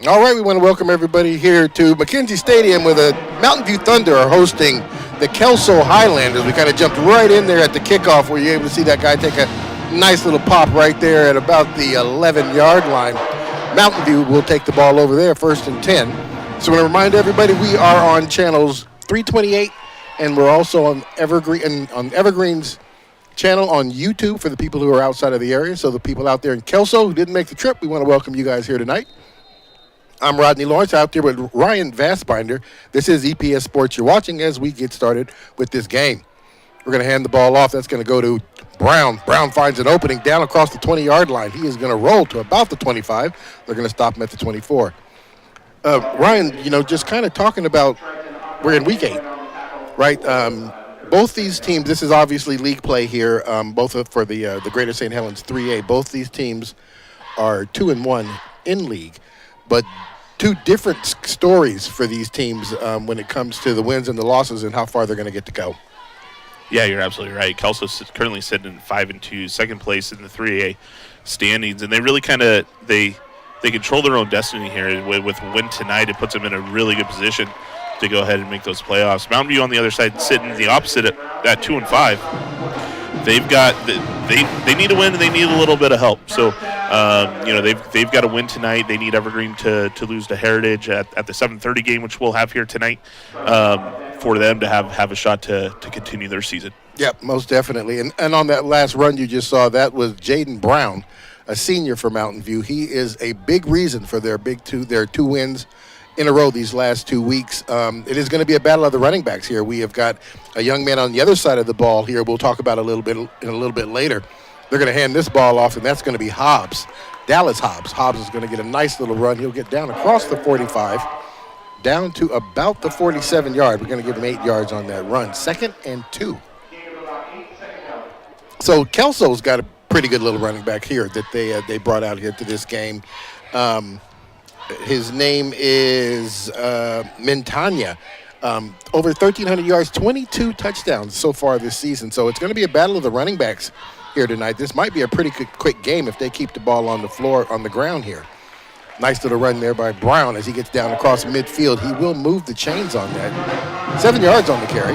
All right, we want to welcome everybody here to McKenzie Stadium where the Mountain View Thunder are hosting the Kelso Highlanders. We kind of jumped right in there at the kickoff where you're able to see that guy take a nice little pop right there at about the 11-yard line. Mountain View will take the ball over there, 1st and 10. So I want to remind everybody we are on channels 328, and we're also on Evergreen's channel on YouTube for the people who are outside of the area. So the people out there in Kelso who didn't make the trip, we want to welcome you guys here tonight. I'm Rodney Lawrence out there with Ryan Vastbinder. This is EPS Sports you're watching as we get started with this game. We're going to hand the ball off. That's going to go to Brown. Brown finds an opening down across the 20-yard line. He is going to roll to about the 25. They're going to stop him at the 24. Ryan, just kind of talking about we're in week 8, right? Both these teams, this is obviously league play here, both for the Greater St. Helens 3A. Both these teams are 2-1 in league. But two different stories for these teams when it comes to the wins and the losses and how far they're going to get to go. Yeah, you're absolutely right. Kelso's currently sitting in 5-2, second place in the 3A standings, and they really they control their own destiny here. With a win tonight, it puts them in a really good position to go ahead and make those playoffs. Mountain View on the other side sitting the opposite at 2-5. They've got they need a win and they need a little bit of help. So they've got to win tonight. They need Evergreen to lose to Heritage at the 7:30 game, which we'll have here tonight, for them to have a shot to continue their season. Yep, most definitely. And on that last run you just saw, that was Jaden Brown, a senior for Mountain View. He is a big reason for their two wins in a row these last 2 weeks. It is going to be a battle of the running backs here. We have got a young man on the other side of the ball here. We'll talk about in a little bit later. They're going to hand this ball off, and that's going to be Hobbs, Dallas Hobbs. Hobbs is going to get a nice little run. He'll get down across the 45, down to about the 47-yard. We're going to give him 8 yards on that run. 2nd and 2. So Kelso's got a pretty good little running back here that they brought out here to this game. His name is Mintanya. Over 1,300 yards, 22 touchdowns so far this season. So it's going to be a battle of the running backs here tonight. This might be a pretty quick game if they keep the ball on the floor, on the ground here. Nice little run there by Brown as he gets down across midfield. He will move the chains on that. 7 yards on the carry.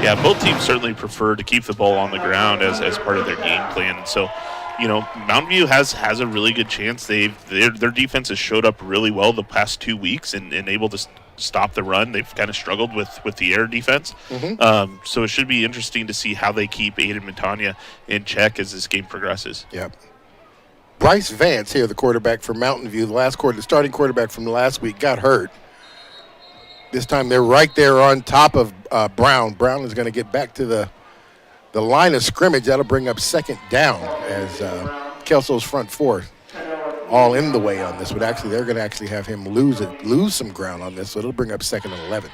Yeah, both teams certainly prefer to keep the ball on the ground as part of their game plan. And so, Mountain View has a really good chance. Their defense has showed up really well the past 2 weeks and able to stop the run. They've kind of struggled with the air defense. Mm-hmm. So it should be interesting to see how they keep Aiden Montagna in check as this game progresses. Yep. Bryce Vance here, the quarterback for Mountain View, the starting quarterback from last week, got hurt. This time they're right there on top of Brown. Brown is going to get back to the line of scrimmage. That'll bring up 2nd down as Kelso's front four all in the way on this. But actually, they're going to have him lose some ground on this. So it'll bring up 2nd and 11.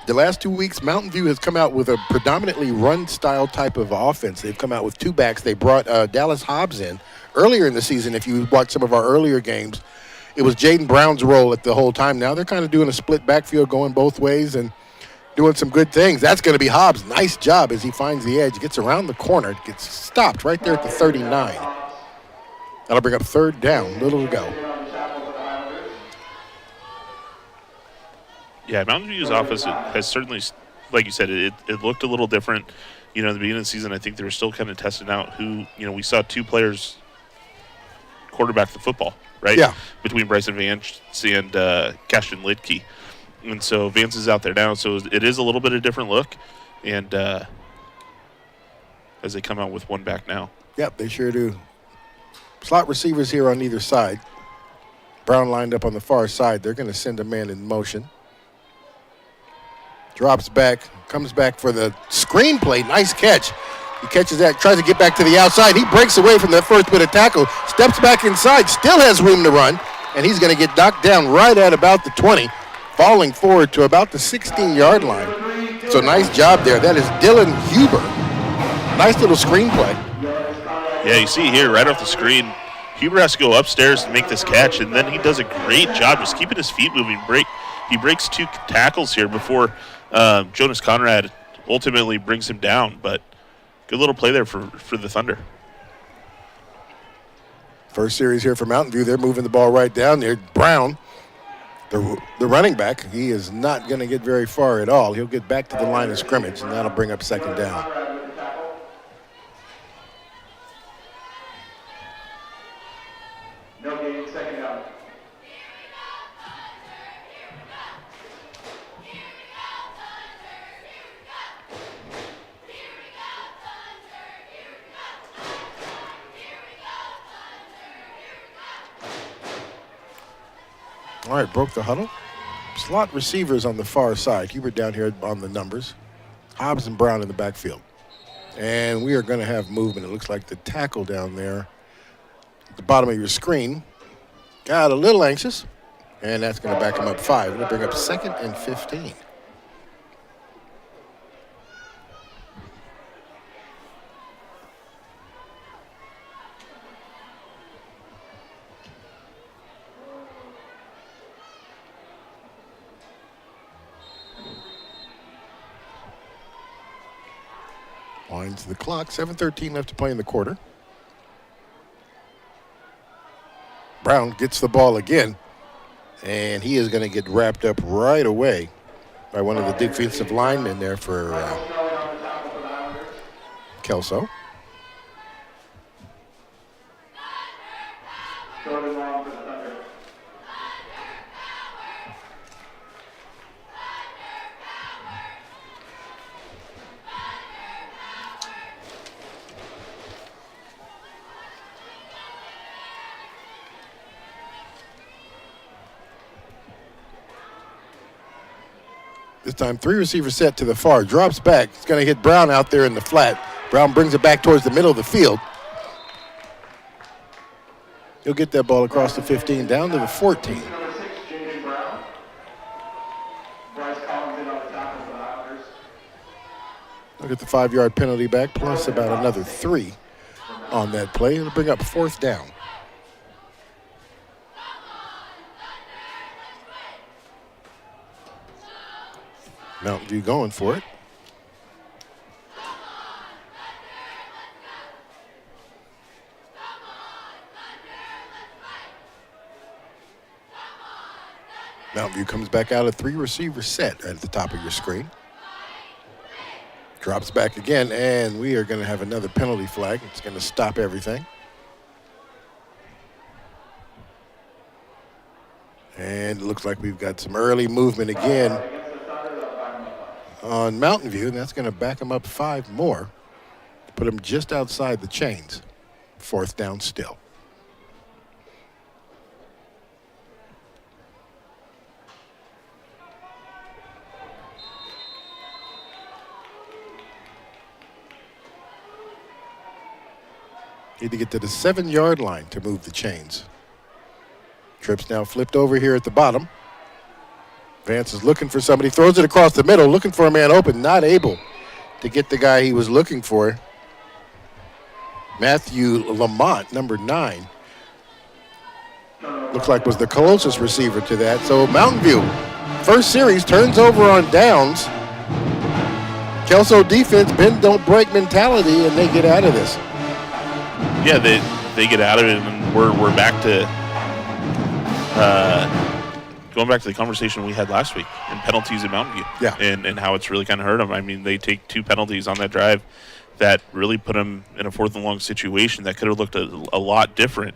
The last 2 weeks, Mountain View has come out with a predominantly run-style type of offense. They've come out with 2 backs. They brought Dallas Hobbs in earlier in the season. If you watch some of our earlier games, it was Jaden Brown's role at the whole time. Now they're kind of doing a split backfield, going both ways and doing some good things. That's going to be Hobbs. Nice job as he finds the edge, gets around the corner, gets stopped right there at the 39. That'll bring up 3rd down, little to go. Yeah, Mountain View's offense has certainly, like you said, it looked a little different. At the beginning of the season, I think they were still kind of testing out who, we saw 2 players quarterback the football, right? Yeah. Between Bryson Vance and Cashin Lidke. And so Vance is out there now, so it is a little bit of a different look. And as they come out with 1 back now. Yep, they sure do. Slot receivers here on either side. Brown lined up on the far side. They're going to send a man in motion. Drops back, comes back for the screen play. Nice catch. He catches that, tries to get back to the outside. He breaks away from that first bit of tackle, steps back inside, still has room to run, and he's going to get knocked down right at about the 20, falling forward to about the 16-yard line. So nice job there. That is Dylan Huber. Nice little screen play. Yeah, you see here right off the screen, Huber has to go upstairs to make this catch, and then he does a great job just keeping his feet moving. He breaks 2 tackles here before Jonas Conrad ultimately brings him down. But good little play there for the Thunder. First series here for Mountain View. They're moving the ball right down there. Brown, the running back, he is not going to get very far at all. He'll get back to the line of scrimmage, and that'll bring up second down. No gain, second down. All right, broke the huddle. Slot receivers on the far side. Hubert down here on the numbers. Hobbs and Brown in the backfield. And we are going to have movement. It looks like the tackle down there at the bottom of your screen got a little anxious, and that's going to back him up 5. It'll bring up 2nd and 15. Winds the clock. 7:13 left to play in the quarter. Brown gets the ball again, and he is going to get wrapped up right away by one of the defensive linemen there for Kelso. This time, 3 receivers set to the far. Drops back. It's going to hit Brown out there in the flat. Brown brings it back towards the middle of the field. He'll get that ball across the 15 down to the 14. Look at the 5-yard penalty back, plus about another 3 on that play. It'll bring up 4th down. Mountain View going for it. Mountain View comes back out a 3-receiver set at the top of your screen. Drops back again, and we are going to have another penalty flag. It's going to stop everything. And it looks like we've got some early movement again on Mountain View, and that's going to back them up 5 more. Put them just outside the chains. 4th down still. Need to get to the 7-yard line to move the chains. Trips now flipped over here at the bottom. Vance is looking for somebody, throws it across the middle, looking for a man open, not able to get the guy he was looking for. Matthew Lamont, number 9. Looks like was the closest receiver to that. So Mountain View, first series, turns over on downs. Kelso defense, bend don't break mentality, and they get out of this. Yeah, they get out of it, and we're back to going back to the conversation we had last week in penalties at Mountain View. Yeah. And how it's really kind of hurt them. I mean, they take 2 penalties on that drive that really put them in a 4th and long situation that could have looked a lot different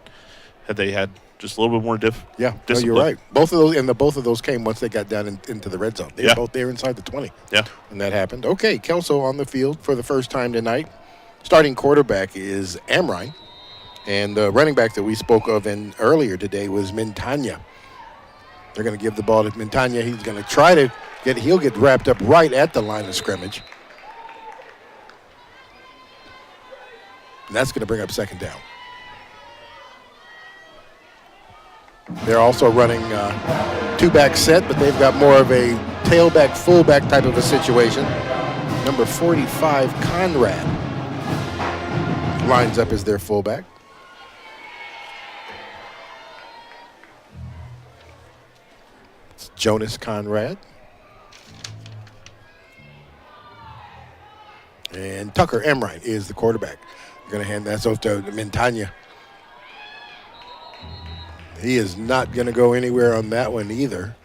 had they had just a little bit more discipline. No, you're right. Both of those, both of those came once they got down into the red zone. They were both there inside the 20. Yeah. When that happened. Okay, Kelso on the field for the first time tonight. Starting quarterback is Amrine. And the running back that we spoke of earlier today was Mintanya. They're going to give the ball to Mintanya. He's going to try to he'll get wrapped up right at the line of scrimmage. And that's going to bring up 2nd down. They're also running 2-back set, but they've got more of a tailback, fullback type of a situation. Number 45, Conrad, lines up as their fullback. It's Jonas Conrad. And Tucker Emrine is the quarterback. Going to hand that off to Montagna. He is not going to go anywhere on that one either.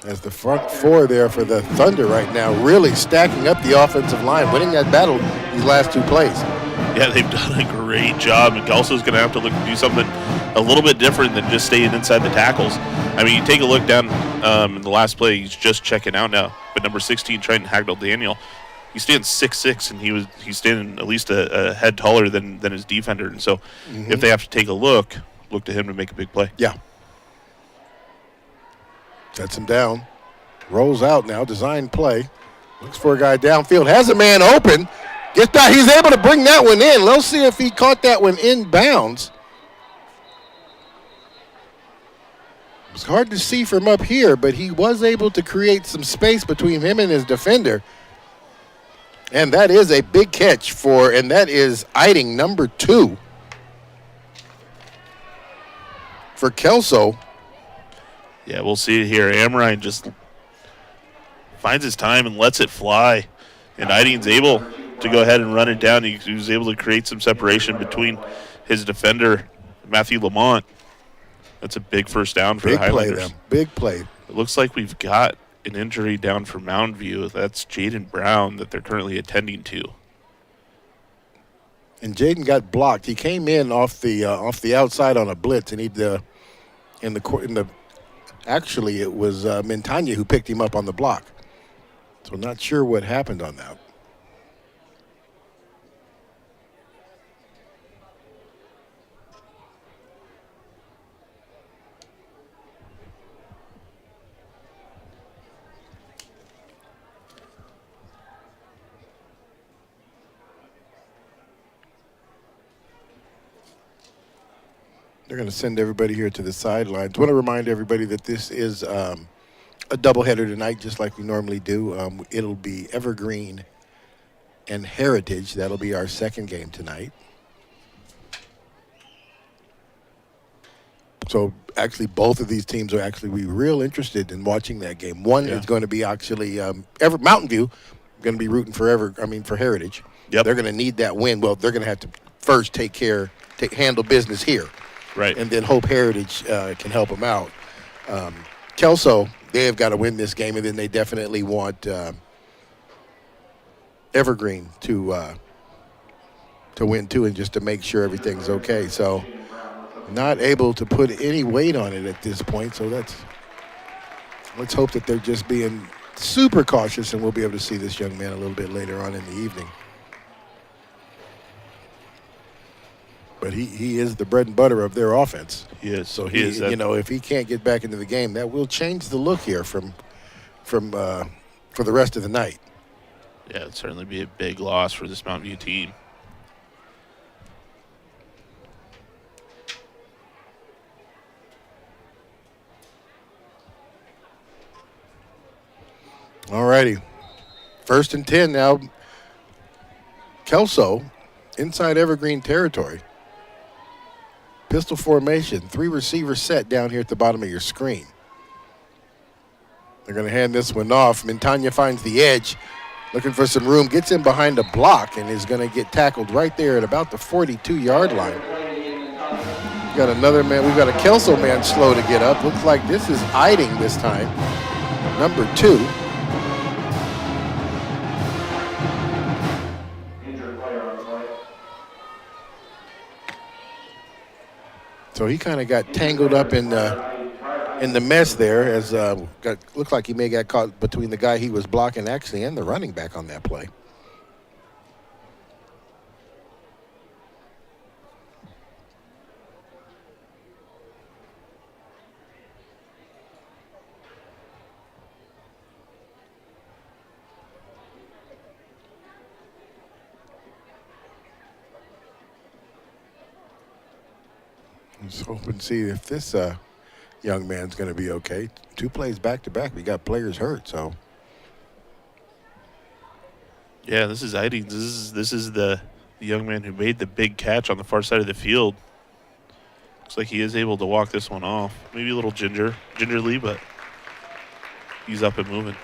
As the front four there for the Thunder right now, really stacking up the offensive line, winning that battle these last two plays. Yeah, they've done a great job, and Kelso's going to have to look to do something a little bit different than just staying inside the tackles. I mean, you take a look down in the last play, he's just checking out now, but number 16, Trenton Hagdell-Daniel, he stands 6'6", and he's standing at least a head taller than his defender, and so if they have to take a look to him to make a big play. Yeah. Sets him down, rolls out now, design play, looks for a guy downfield, has a man open, gets back, he's able to bring that one in. Let's see if he caught that one in bounds. It's hard to see from up here, but he was able to create some space between him and his defender. And that is a big catch and that is Eiding, number 2 for Kelso. Yeah, we'll see it here. Amrine just finds his time and lets it fly. And Eiding's able to go ahead and run it down. He was able to create some separation between his defender, Matthew Lamont. That's a big first down for the Highlanders. Big play. It looks like we've got an injury down for Mountain View. That's Jaden Brown that they're currently attending to. And Jaden got blocked. He came in off the outside on a blitz, and actually it was Montagna who picked him up on the block. So not sure what happened on that. They're going to send everybody here to the sidelines. I want to remind everybody that this is a doubleheader tonight, just like we normally do. It'll be Evergreen and Heritage. That'll be our second game tonight. So actually, both of these teams are actually real interested in watching that game. One is going to be actually Mountain View, going to be rooting for Heritage. Yep. They're going to need that win. Well, they're going to have to first handle business here. Right. And then hope Heritage can help them out. Kelso, they have got to win this game, and then they definitely want Evergreen to win too, and just to make sure everything's okay. So not able to put any weight on it at this point. So let's hope that they're just being super cautious, and we'll be able to see this young man a little bit later on in the evening. But he is the bread and butter of their offense. He is. So he is. If he can't get back into the game, that will change the look here for the rest of the night. Yeah, it'd certainly be a big loss for this Mountain View team. All righty. 1st and 10 now. Kelso inside Evergreen territory. Pistol formation, 3 receivers set down here at the bottom of your screen. They're going to hand this one off. Montagna finds the edge, looking for some room, gets in behind a block, and is going to get tackled right there at about the 42-yard line. We've got another man. We've got a Kelso man slow to get up. Looks like this is Eiding this time, number 2. So he kind of got tangled up in the mess there, as looked like he may got caught between the guy he was blocking actually and the running back on that play. Let's hope and see if this young man's going to be okay. 2 plays back-to-back. We got players hurt, so. Yeah, this is Eiding. This is the young man who made the big catch on the far side of the field. Looks like he is able to walk this one off. Maybe a little gingerly, but he's up and moving.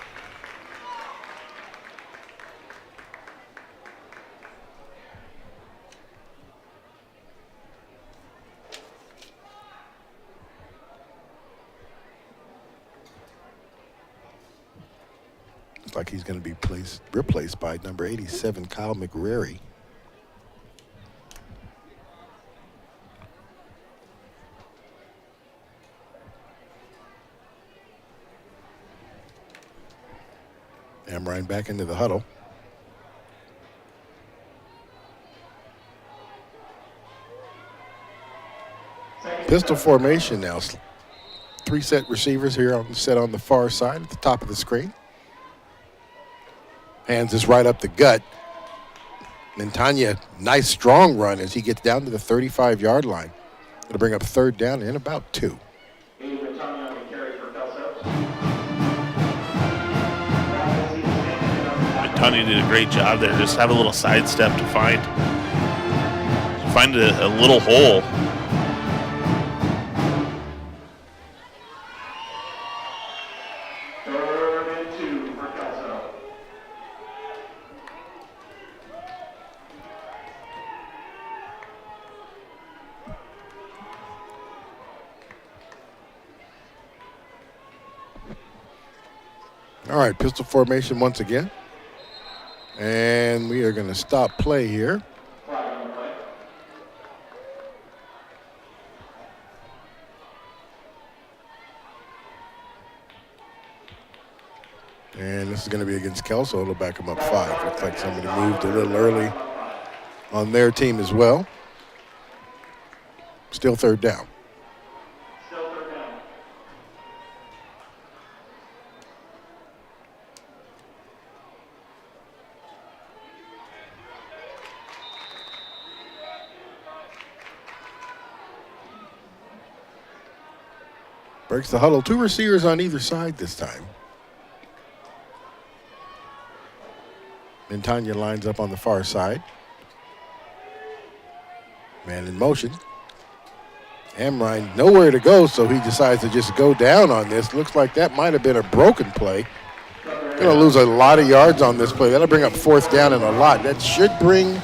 Looks like he's going to be replaced by number 87, Kyle McRary. Amrine back into the huddle. Pistol formation now. 3 set receivers here set on the far side at the top of the screen. Hands this right up the gut. Montagna, nice strong run as he gets down to the 35-yard line. It'll bring up 3rd down and about 2. Montagna did a great job there. Just have a little sidestep to find a little hole. All right, pistol formation once again. And we are going to stop play here. And this is going to be against Kelso. It'll back him up 5. Looks like somebody moved a little early on their team as well. Still 3rd down. Breaks the huddle. 2 receivers on either side this time. Montagna lines up on the far side. Man in motion. Amrine nowhere to go, so he decides to just go down on this. Looks like that might have been a broken play. Going to lose a lot of yards on this play. That'll bring up 4th down and a lot. That should bring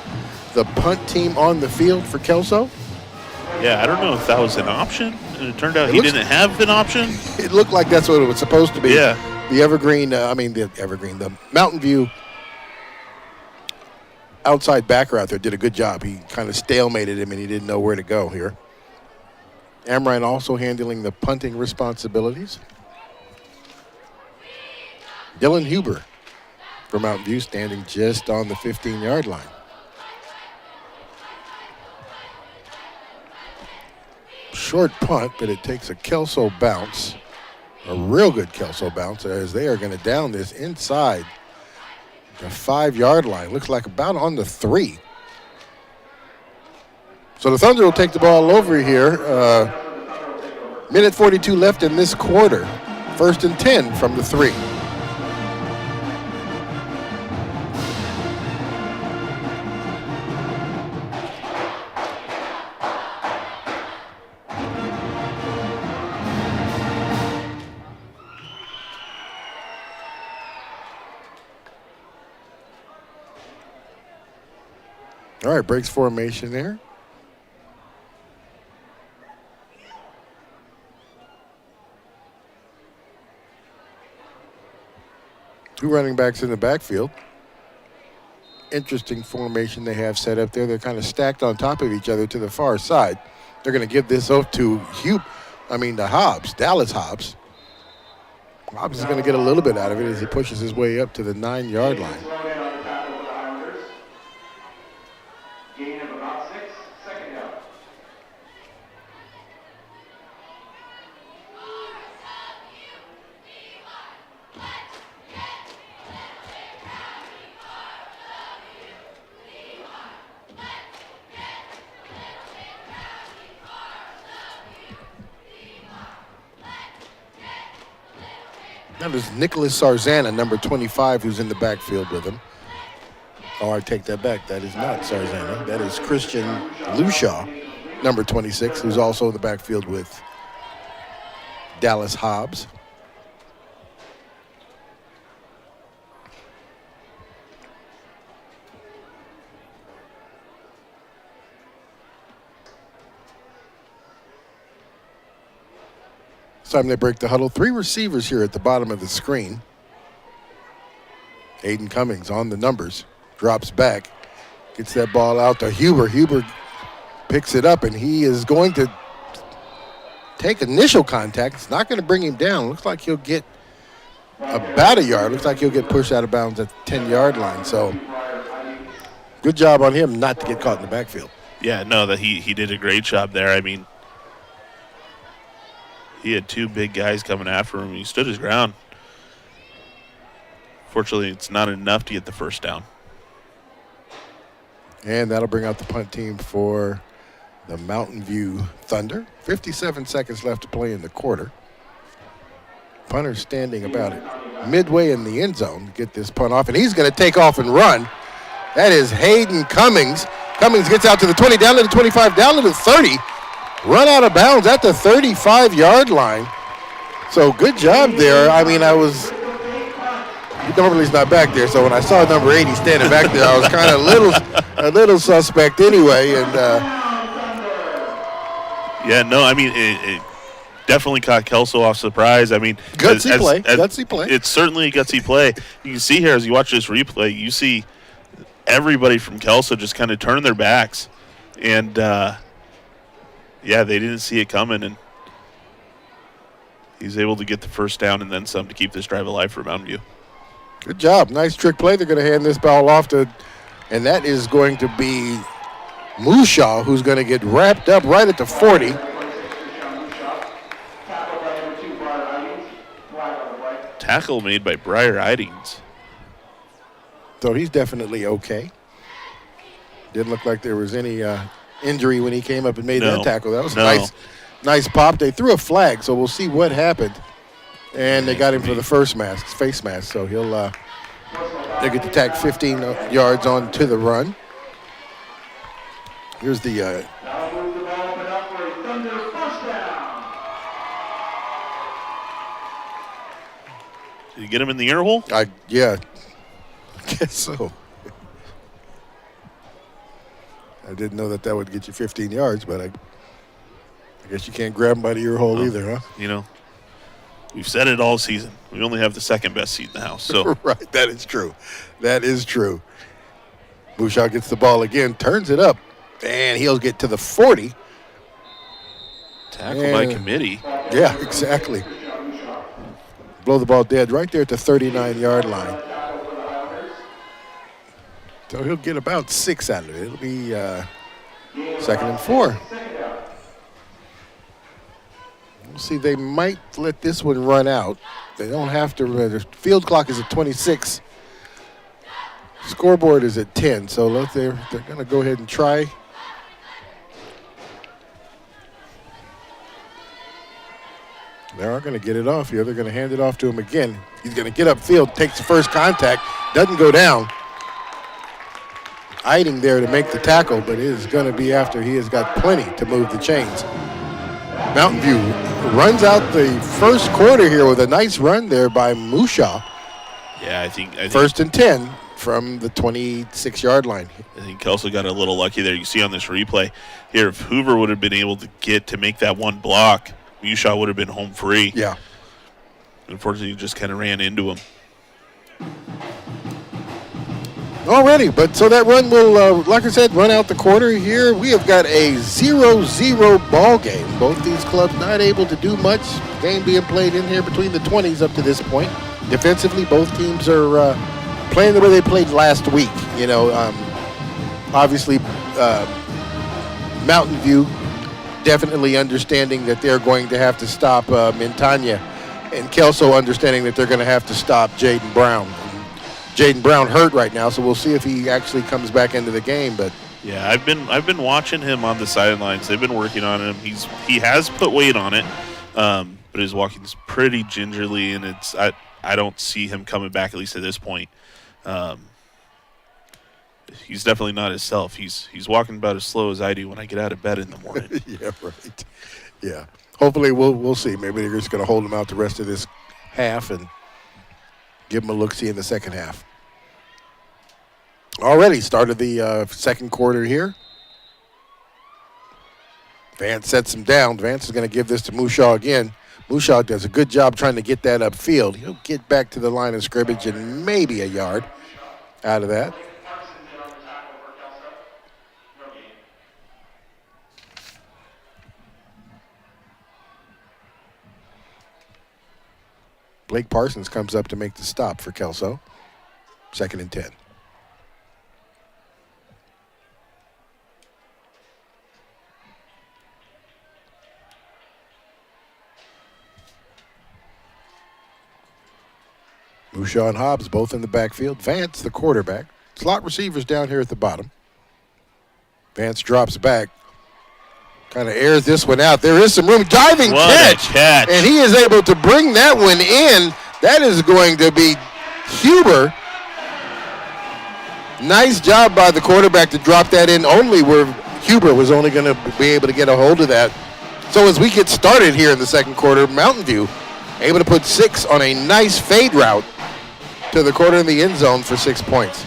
the punt team on the field for Kelso. Yeah, I don't know if that was an option. It turned out he didn't have an option. It looked like that's what it was supposed to be. Yeah. The the Mountain View outside backer out there did a good job. He kind of stalemated him, and he didn't know where to go here. Amrine also handling the punting responsibilities. Dylan Huber from Mountain View standing just on the 15-yard line. Short punt, but it takes a Kelso bounce, a real good Kelso bounce, as they are going to down this inside the 5-yard line. Looks like about on the 3. So the Thunder will take the ball over here. Minute 42 left in this quarter. 1st and 10 from the 3. All right, breaks formation there. Two running backs in the backfield. Interesting formation they have set up there. They're kind of stacked on top of each other to the far side. They're going to give this up to Hobbs, Dallas Hobbs. Hobbs is going to get a little bit out of it as he pushes his way up to the 9-yard line. Gain of about 6, 2nd down. That is Nicholas Sarzana, number 25, who's in the backfield with him. Oh, I take that back. That is not Sarzana. That is Christian Lushaw, number 26, who's also in the backfield with Dallas Hobbs. This time they break the huddle. 3 receivers here at the bottom of the screen. Hayden Cummings on the numbers, drops back, gets that ball out to Huber. Huber picks it up, and he is going to take initial contact. It's not going to bring him down. Looks like he'll get about a yard. Looks like he'll get pushed out of bounds at the 10-yard line. So good job on him not to get caught in the backfield. Yeah, no, that he did a great job there. I mean, he had two big guys coming after him. He stood his ground. Fortunately, it's not enough to get the first down. And that'll bring out the punt team for the Mountain View Thunder. 57 seconds left to play in the quarter. Punter standing about it midway in the end zone to get this punt off, and he's going to take off and run. That is Hayden Cummings. Cummings gets out to the 20, down to the 25, down to the 30. Run out of bounds at the 35-yard line. So good job there. I mean, normally he's not back there, so when I saw number 80 standing back there, I was kind of a little suspect anyway. And yeah, no, I mean, it definitely caught Kelso off surprise. I mean, gutsy play. It's certainly a gutsy play. You can see here as you watch this replay, you see everybody from Kelso just kind of turn their backs. And, yeah, they didn't see it coming, and he's able to get the first down and then some to keep this drive alive for Mountain View. Good job. Nice trick play. They're going to hand this ball off to, and that is going to be Mushaw, who's going to get wrapped up right at the 40. Tackle made by Briar Idings. So he's definitely okay. Didn't look like there was any injury when he came up and made that tackle. That was a nice pop. They threw a flag, so we'll see what happened. And they got him for the face mask. So they'll get the tack 15 yards on to the run. Here's the Now move the ball up for a Thunder first down. Did you get him in the ear hole? Yeah, I guess so. I didn't know that would get you 15 yards, but I guess you can't grab him by the ear hole either, huh? You know, we've said it all season. We only have the second best seat in the house. So right, that is true. That is true. Bouchard gets the ball again, turns it up, and he'll get to the 40. Tackle by committee. Yeah, exactly. Blow the ball dead right there at the 39-yard line. So he'll get about 6 out of it. It'll be 2nd and 4. We'll see, they might let this one run out. They don't have to. The field clock is at 26. Scoreboard is at 10, so they're going to go ahead and try. They aren't going to get it off here. They're going to hand it off to him again. He's going to get upfield, takes the first contact, doesn't go down. Iding there to make the tackle, but it is going to be after he has got plenty to move the chains. Mountain View runs out the first quarter here with a nice run there by Mushaw. Yeah, I think 1st and 10 from the 26-yard line. I think Kelso got a little lucky there. You see on this replay here, if Hoover would have been able to get to make that one block, Mushaw would have been home free. Yeah. Unfortunately, he just kind of ran into him. Already, but so that run will, like I said, run out the quarter here. We have got a 0-0 ball game. Both these clubs not able to do much. Game being played in here between the 20s up to this point. Defensively, both teams are playing the way they played last week. You know, obviously, Mountain View definitely understanding that they're going to have to stop Mintanya, and Kelso understanding that they're going to have to stop Jaden Brown. Jaden Brown hurt right now, so we'll see if he actually comes back into the game. But yeah, I've been watching him on the sidelines. They've been working on him. He has put weight on it, but his walking's pretty gingerly, and I don't see him coming back, at least at this point. He's definitely not himself. He's walking about as slow as I do when I get out of bed in the morning. Yeah, right. Yeah. Hopefully we'll see. Maybe they're just going to hold him out the rest of this half and give him a look-see in the second half. Already started the second quarter here. Vance sets him down. Vance is going to give this to Mushaw again. Mushaw does a good job trying to get that upfield. He'll get back to the line of scrimmage and maybe a yard out of that. Blake Parsons comes up to make the stop for Kelso. 2nd and 10. Mushaw and Hobbs both in the backfield. Vance, the quarterback. Slot receivers down here at the bottom. Vance drops back. Kind of airs this one out. There is some room. Diving catch. And he is able to bring that one in. That is going to be Huber. Nice job by the quarterback to drop that in only where Huber was only going to be able to get a hold of that. So as we get started here in the second quarter, Mountain View able to put 6 on a nice fade route to the corner in the end zone for 6 points.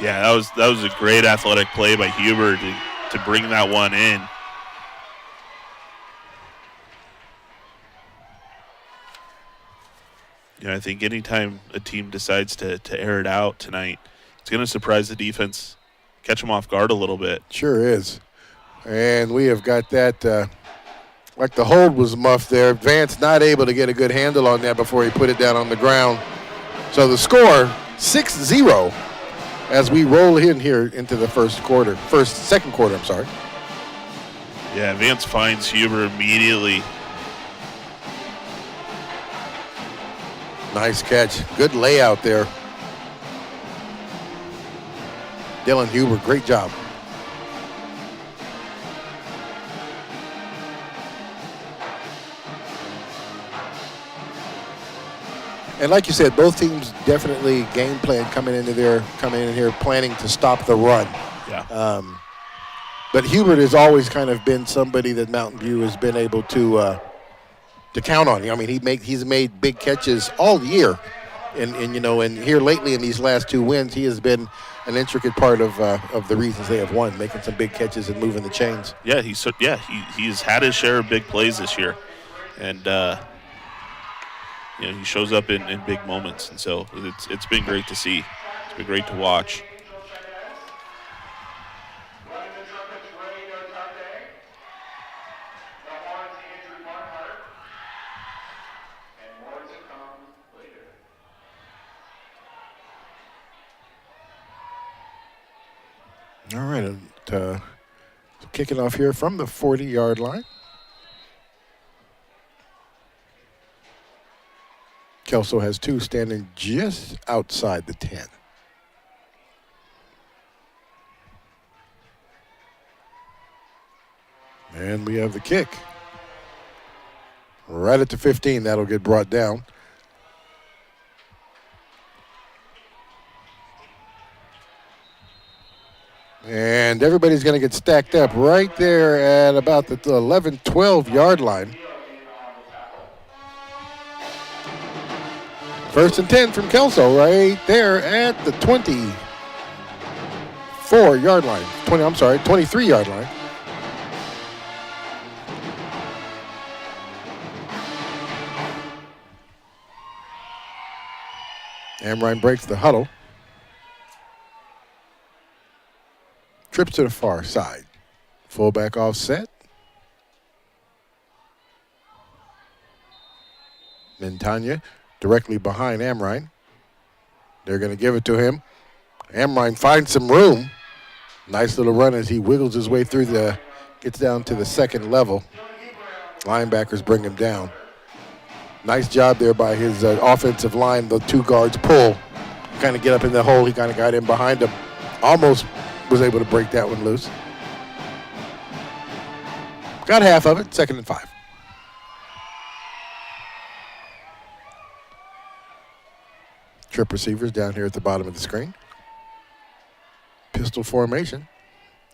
Yeah, that was a great athletic play by Huber to bring that one in. I think anytime a team decides to air it out tonight, it's going to surprise the defense, catch them off guard a little bit. Sure is. And we have got that, like the hold was muffed there. Vance not able to get a good handle on that before he put it down on the ground. So the score, 6-0, as we roll in here into the second quarter, I'm sorry. Yeah, Vance finds Huber immediately. Nice catch. Good layout there. Dylan Huber, great job. And like you said, both teams definitely game plan coming in here planning to stop the run. Yeah. But Hubert has always kind of been somebody that Mountain View has been able to count on. I mean, he's made big catches all year, and here lately in these last 2 wins, he has been an intricate part of the reasons they have won, making some big catches and moving the chains. Yeah, he's had his share of big plays this year, and he shows up in big moments, and so it's been great to see. It's been great to watch. All right, so kicking off here from the 40-yard line. Kelso has 2 standing just outside the 10. And we have the kick. Right at the 15, that'll get brought down. And everybody's going to get stacked up right there at about the 11, 12-yard line. 1st and 10 from Kelso right there at the 24-yard line. 23-yard line. Amrine breaks the huddle. Trips to the far side. Fullback offset. Mintanya directly behind Amrine. They're going to give it to him. Amrine finds some room. Nice little run as he wiggles his way through gets down to the 2nd level. Linebackers bring him down. Nice job there by his offensive line. The 2 guards pull. Kind of get up in the hole. He kind of got in behind him. Almost was able to break that one loose. Got half of it, 2nd and 5. Trip receivers down here at the bottom of the screen. Pistol formation.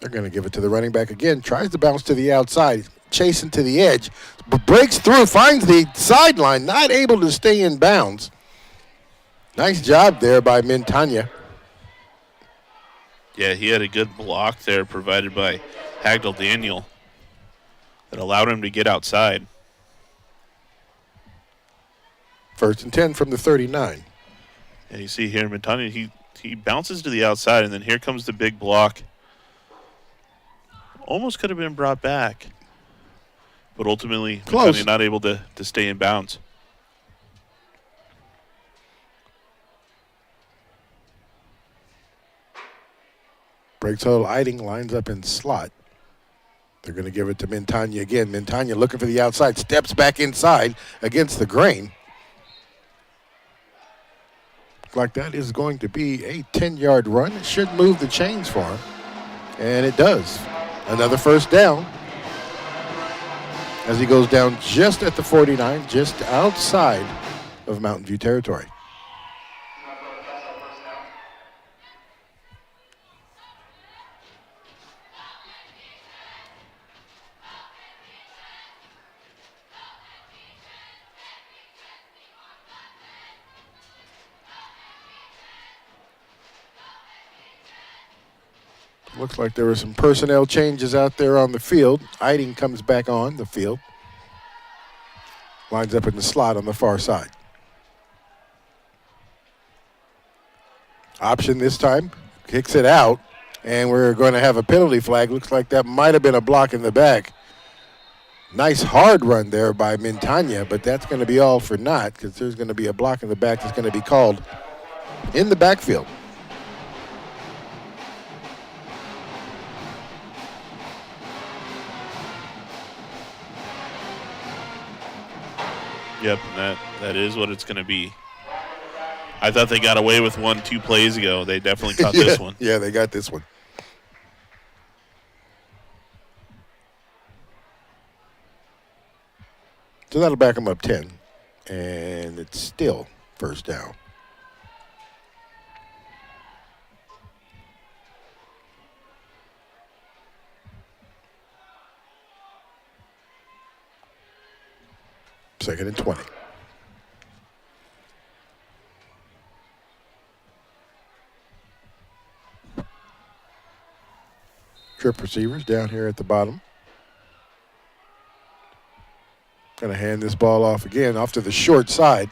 They're going to give it to the running back again. Tries to bounce to the outside, chasing to the edge, but breaks through, finds the sideline, not able to stay in bounds. Nice job there by Mintanya. Yeah, he had a good block there provided by Hagdal Daniel that allowed him to get outside. First and 10 from the 39. And you see here, Montano, he bounces to the outside, and then here comes the big block. Almost could have been brought back, but ultimately Close. not able to stay in bounds. Breaks hold. Eiding lines up in slot. They're going to give it to Montano again. Montano looking for the outside. Steps back inside against the grain. Looks like that is going to be a 10-yard run. It should move the chains for him. And it does. Another first down. As he goes down just at the 49, just outside of Mountain View territory. Looks like there were some personnel changes out there on the field. Eiding comes back on the field. Lines up in the slot on the far side. Option this time. Kicks it out. And we're going to have a penalty flag. Looks like that might have been a block in the back. Nice hard run there by Montano, but that's going to be all for naught because there's going to be a block in the back that's going to be called in the backfield. Yep, and that is what it's going to be. I thought they got away with 2 plays ago. They definitely caught this one. Yeah, they got this one. So that'll back them up 10. And it's still first down. Second and 20. Trip receivers down here at the bottom. Going to hand this ball off again, off to the short side.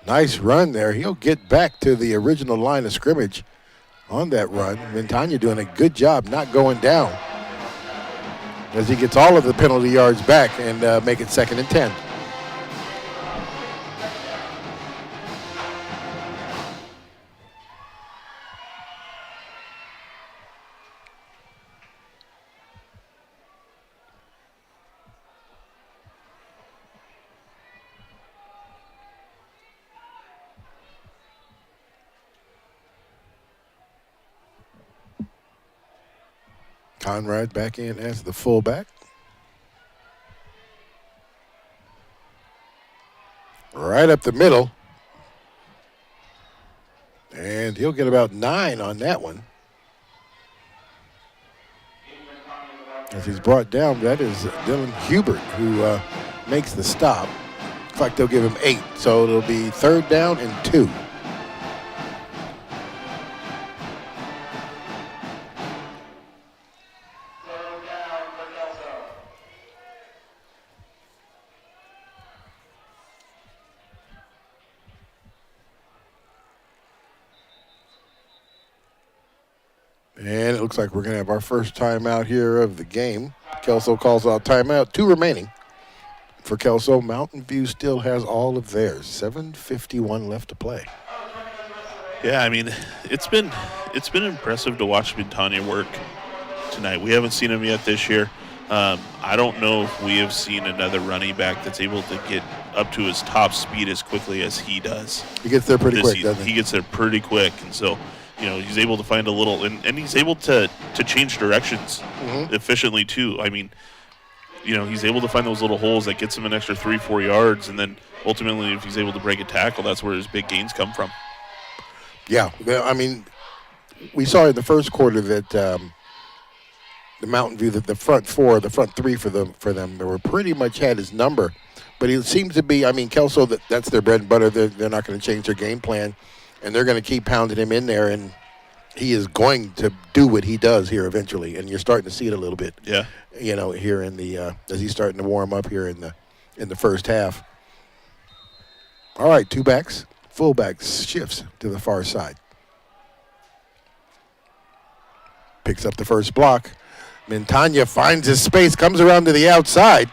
Nice run there. He'll get back to the original line of scrimmage on that run. Montano doing a good job not going down as he gets all of the penalty yards back and make it second and 10. Conrad back in as the fullback. Right up the middle. And he'll get about 9 on that one. As he's brought down, that is Dylan Hubert who makes the stop. Looks like they'll give him 8, so it'll be third down and 2. And it looks like we're going to have our first timeout here of the game. Kelso calls out timeout. 2 remaining for Kelso. Mountain View still has all of theirs. 7:51 left to play. Yeah, I mean, it's been impressive to watch Montano work tonight. We haven't seen him yet this year. I don't know if we have seen another running back that's able to get up to his top speed as quickly as he does. He gets there pretty quick, doesn't he? He gets there pretty quick, and so he's able to find a little, and he's able to change directions efficiently too. I mean, he's able to find those little holes that gets him an extra 3-4 yards, and then ultimately, if he's able to break a tackle, that's where his big gains come from. Yeah, I mean, we saw in the first quarter that the Mountain View, that the front 3 for them, they were pretty much had his number. But it seems to be, I mean, Kelso, that's their bread and butter. They're not going to change their game plan. And they're going to keep pounding him in there, and he is going to do what he does here eventually. And you're starting to see it a little bit. Yeah. Here in the as he's starting to warm up here in the first half. All right, two backs. Fullback shifts to the far side. Picks up the first block. Montagna finds his space, comes around to the outside,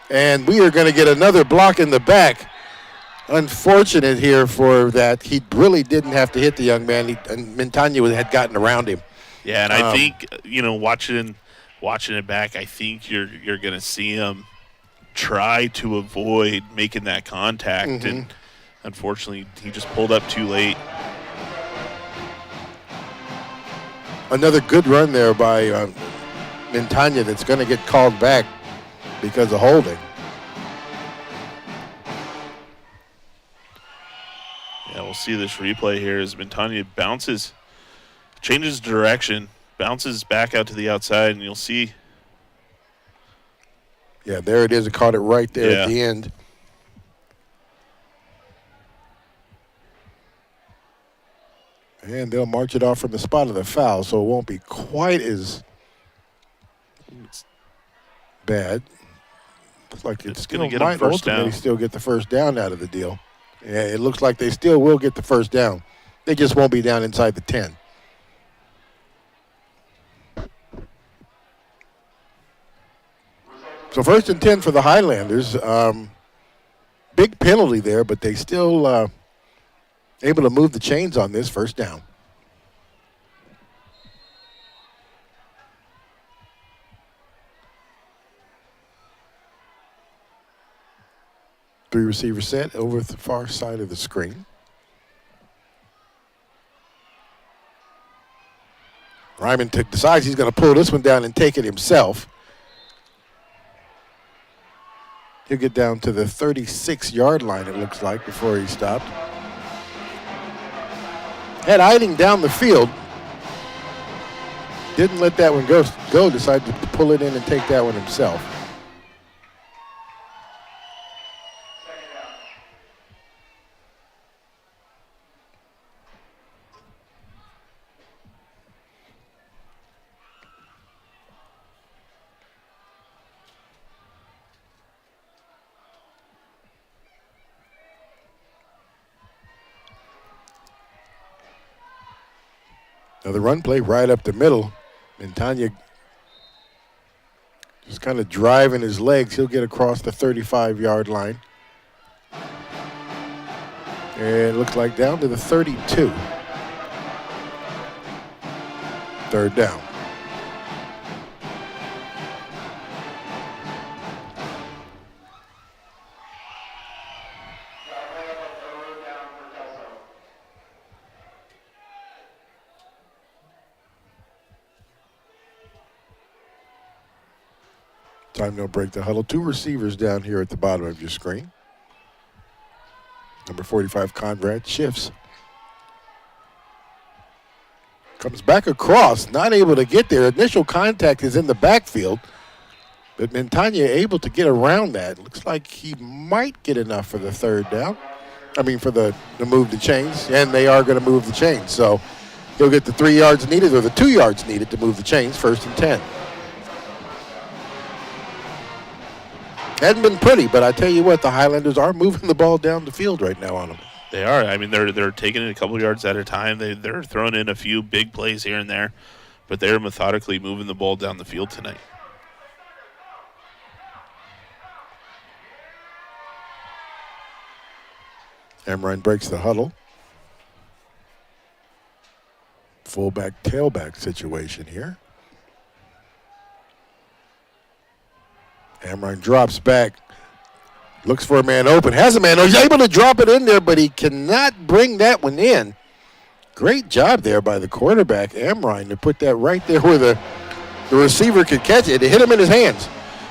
and we are going to get another block in the back. Unfortunate here for that. He really didn't have to hit the young man. Montagna had gotten around him. Yeah, and I think, watching it back, I think you're going to see him try to avoid making that contact, and unfortunately, he just pulled up too late. Another good run there by Montagna that's going to get called back because of holding. Yeah, we'll see this replay here as Montagna changes direction, bounces back out to the outside, and you'll see. Yeah, there it is. It caught it right there at the end. And they'll march it off from the spot of the foul, so it won't be quite as bad. Looks like it's going to get might them first ultimately down. still get the first down out of the deal. Yeah, it looks like they still will get the first down. They just won't be down inside the 10. So 1st and 10 for the Highlanders. Big penalty there, but they still able to move the chains on this first down. Three receiver set over the far side of the screen. Ryman decides he's going to pull this one down and take it himself. He'll get down to the 36-yard line, it looks like, before he stopped. Had Eiding down the field. Didn't let that one go. Decided to pull it in and take that one himself. Another run play right up the middle. Montagna just kind of driving his legs. He'll get across the 35-yard line. And it looks like down to the 32. Third down. Time to break the huddle. Two receivers down here at the bottom of your screen. Number 45, Conrad, shifts. Comes back across, not able to get there. Initial contact is in the backfield, but Montagna able to get around that. Looks like he might get enough for the third down. For the move the chains, and they are going to move the chains. So he'll get the 3 yards needed or the 2 yards needed to move the chains, 1st and 10. Hadn't been pretty, but I tell you what, the Highlanders are moving the ball down the field right now on them. They are. They're taking it a couple yards at a time. They're throwing in a few big plays here and there, but they're methodically moving the ball down the field tonight. Amrine breaks the huddle. Fullback, tailback situation here. Amrine drops back, looks for a man open, has a man. He's able to drop it in there, but he cannot bring that one in. Great job there by the quarterback, Amrine, to put that right there where the receiver could catch it. It hit him in his hands.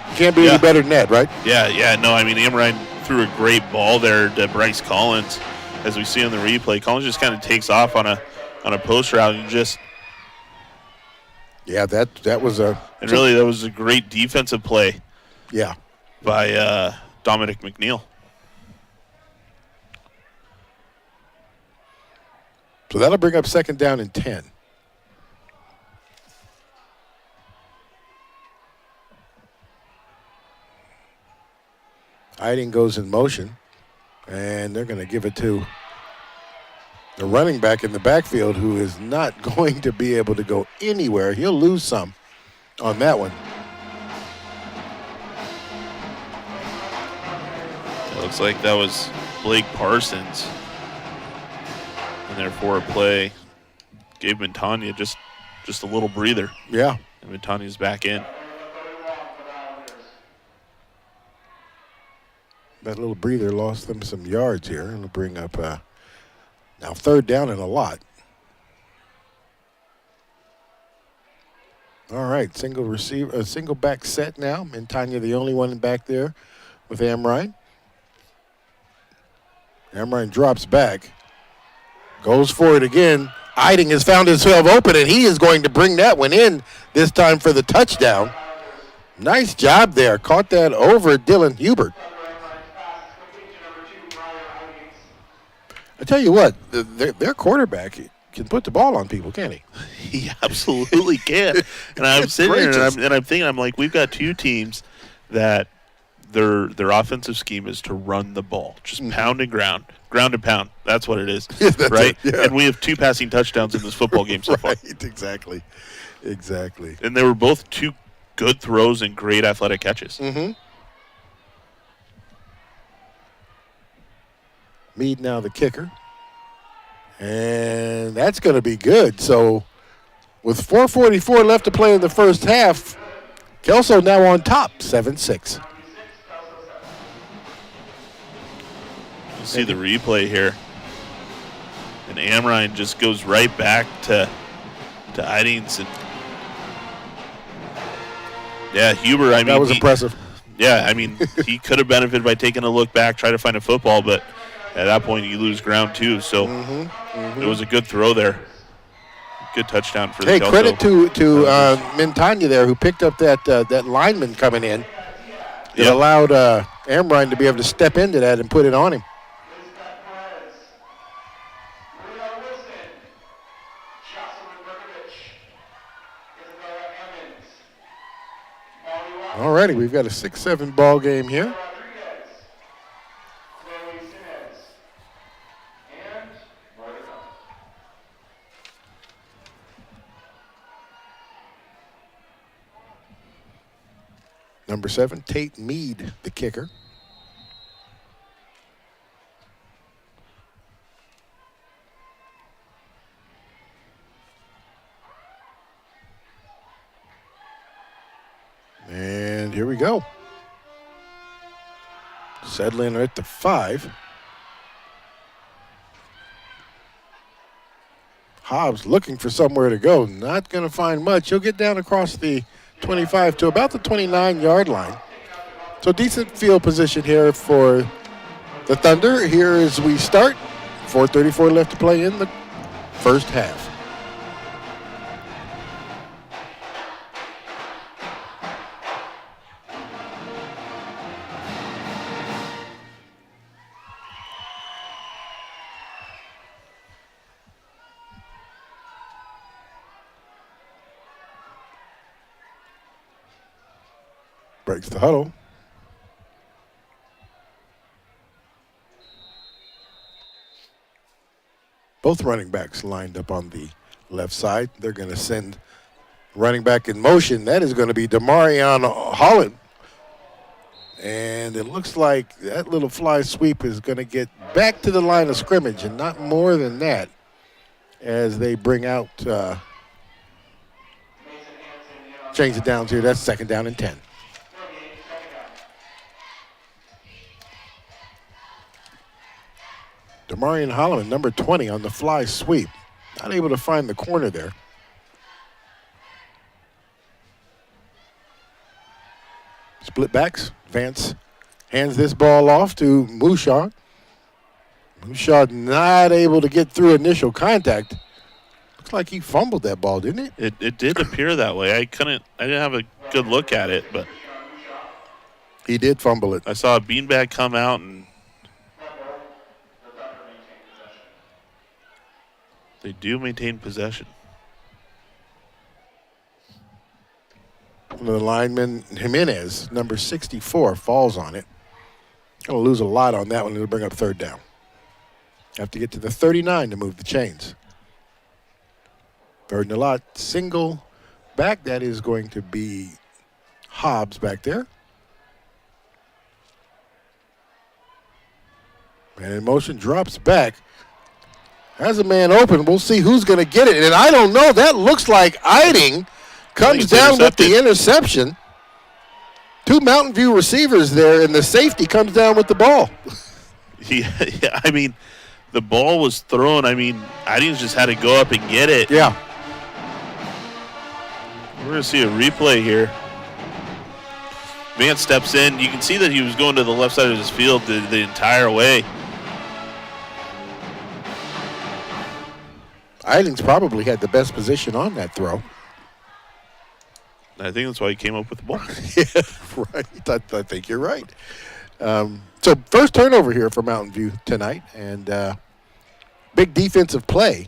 You can't be any better than that, right? Yeah. No, Amrine threw a great ball there to Bryce Collins. As we see on the replay, Collins just kind of takes off on a post route and just. Yeah, that was a. And really, that was a great defensive play. Yeah. By Dominic McNeil. So that'll bring up 2nd down and 10. Eiding goes in motion. And they're going to give it to the running back in the backfield, who is not going to be able to go anywhere. He'll lose some on that one. It looks like that was Blake Parsons. And therefore a play gave Montagna just a little breather. Yeah. And Montagna's back in. That little breather lost them some yards here. It'll bring up now 3rd down and a lot. All right, single back set now. Montagna the only one back there with Amrine. Amrine drops back, goes for it again. Eiding has found himself open, and he is going to bring that one in this time for the touchdown. Nice job there. Caught that over Dylan Hubert. I tell you what, their quarterback can put the ball on people, can't he? He absolutely can. And I'm sitting here and I'm thinking, I'm like, we've got two teams that their offensive scheme is to run the ball, just pound and ground and pound. That's what it is, right? Yeah. And we have 2 passing touchdowns in this football game so far. Right, exactly. And they were both 2 good throws and great athletic catches. Mm-hmm. Meade now the kicker. And that's going to be good. So with 4:44 left to play in the first half, Kelso now on top, 7-6. You see the replay here. And Amrine just goes right back to Eidings. And yeah, Huber, I mean. That was impressive. Yeah, I mean, he could have benefited by taking a look back, try to find a football, but at that point you lose ground too. So it was a good throw there. Good touchdown for the Kelso. Credit to Montagna there, who picked up that lineman coming in. It allowed Amrine to be able to step into that and put it on him. All righty, we've got a 6-7 ball game here. Number 7, Tate Meade, the kicker. And here we go. Settling at the 5. Hobbs looking for somewhere to go. Not going to find much. He'll get down across the 25 to about the 29-yard line. So decent field position here for the Thunder. Here as we start. 4:34 left to play in the first half. Breaks the huddle. Both running backs lined up on the left side. They're going to send running back in motion. That is going to be Demarion Holland. And it looks like that little fly sweep is going to get back to the line of scrimmage, and not more than that, as they bring out, change it down to, that's 2nd down and 10. Demarion Holloman, number 20, on the fly sweep. Not able to find the corner there. Split backs. Vance hands this ball off to Mouchard. Mouchard not able to get through initial contact. Looks like he fumbled that ball, didn't it? It did appear that way. I didn't have a good look at it, but he did fumble it. I saw a beanbag come out, and they do maintain possession. The lineman, Jimenez, number 64, falls on it. Going to lose a lot on that one. It'll bring up third down. Have to get to the 39 to move the chains. Third and a lot. Single back. That is going to be Hobbs back there. Man in motion, drops back. Has a man open. We'll see who's going to get it. And I don't know. That looks like Eiding comes down with the interception. Two Mountain View receivers there, and the safety comes down with the ball. Yeah, I mean, the ball was thrown. I mean, Eiding's just had to go up and get it. Yeah. We're going to see a replay here. Vance steps in. You can see that he was going to the left side of his field the entire way. Eiding's probably had the best position on that throw. I think that's why he came up with the ball. Yeah, right. I think you're right. So first turnover here for Mountain View tonight, and big defensive play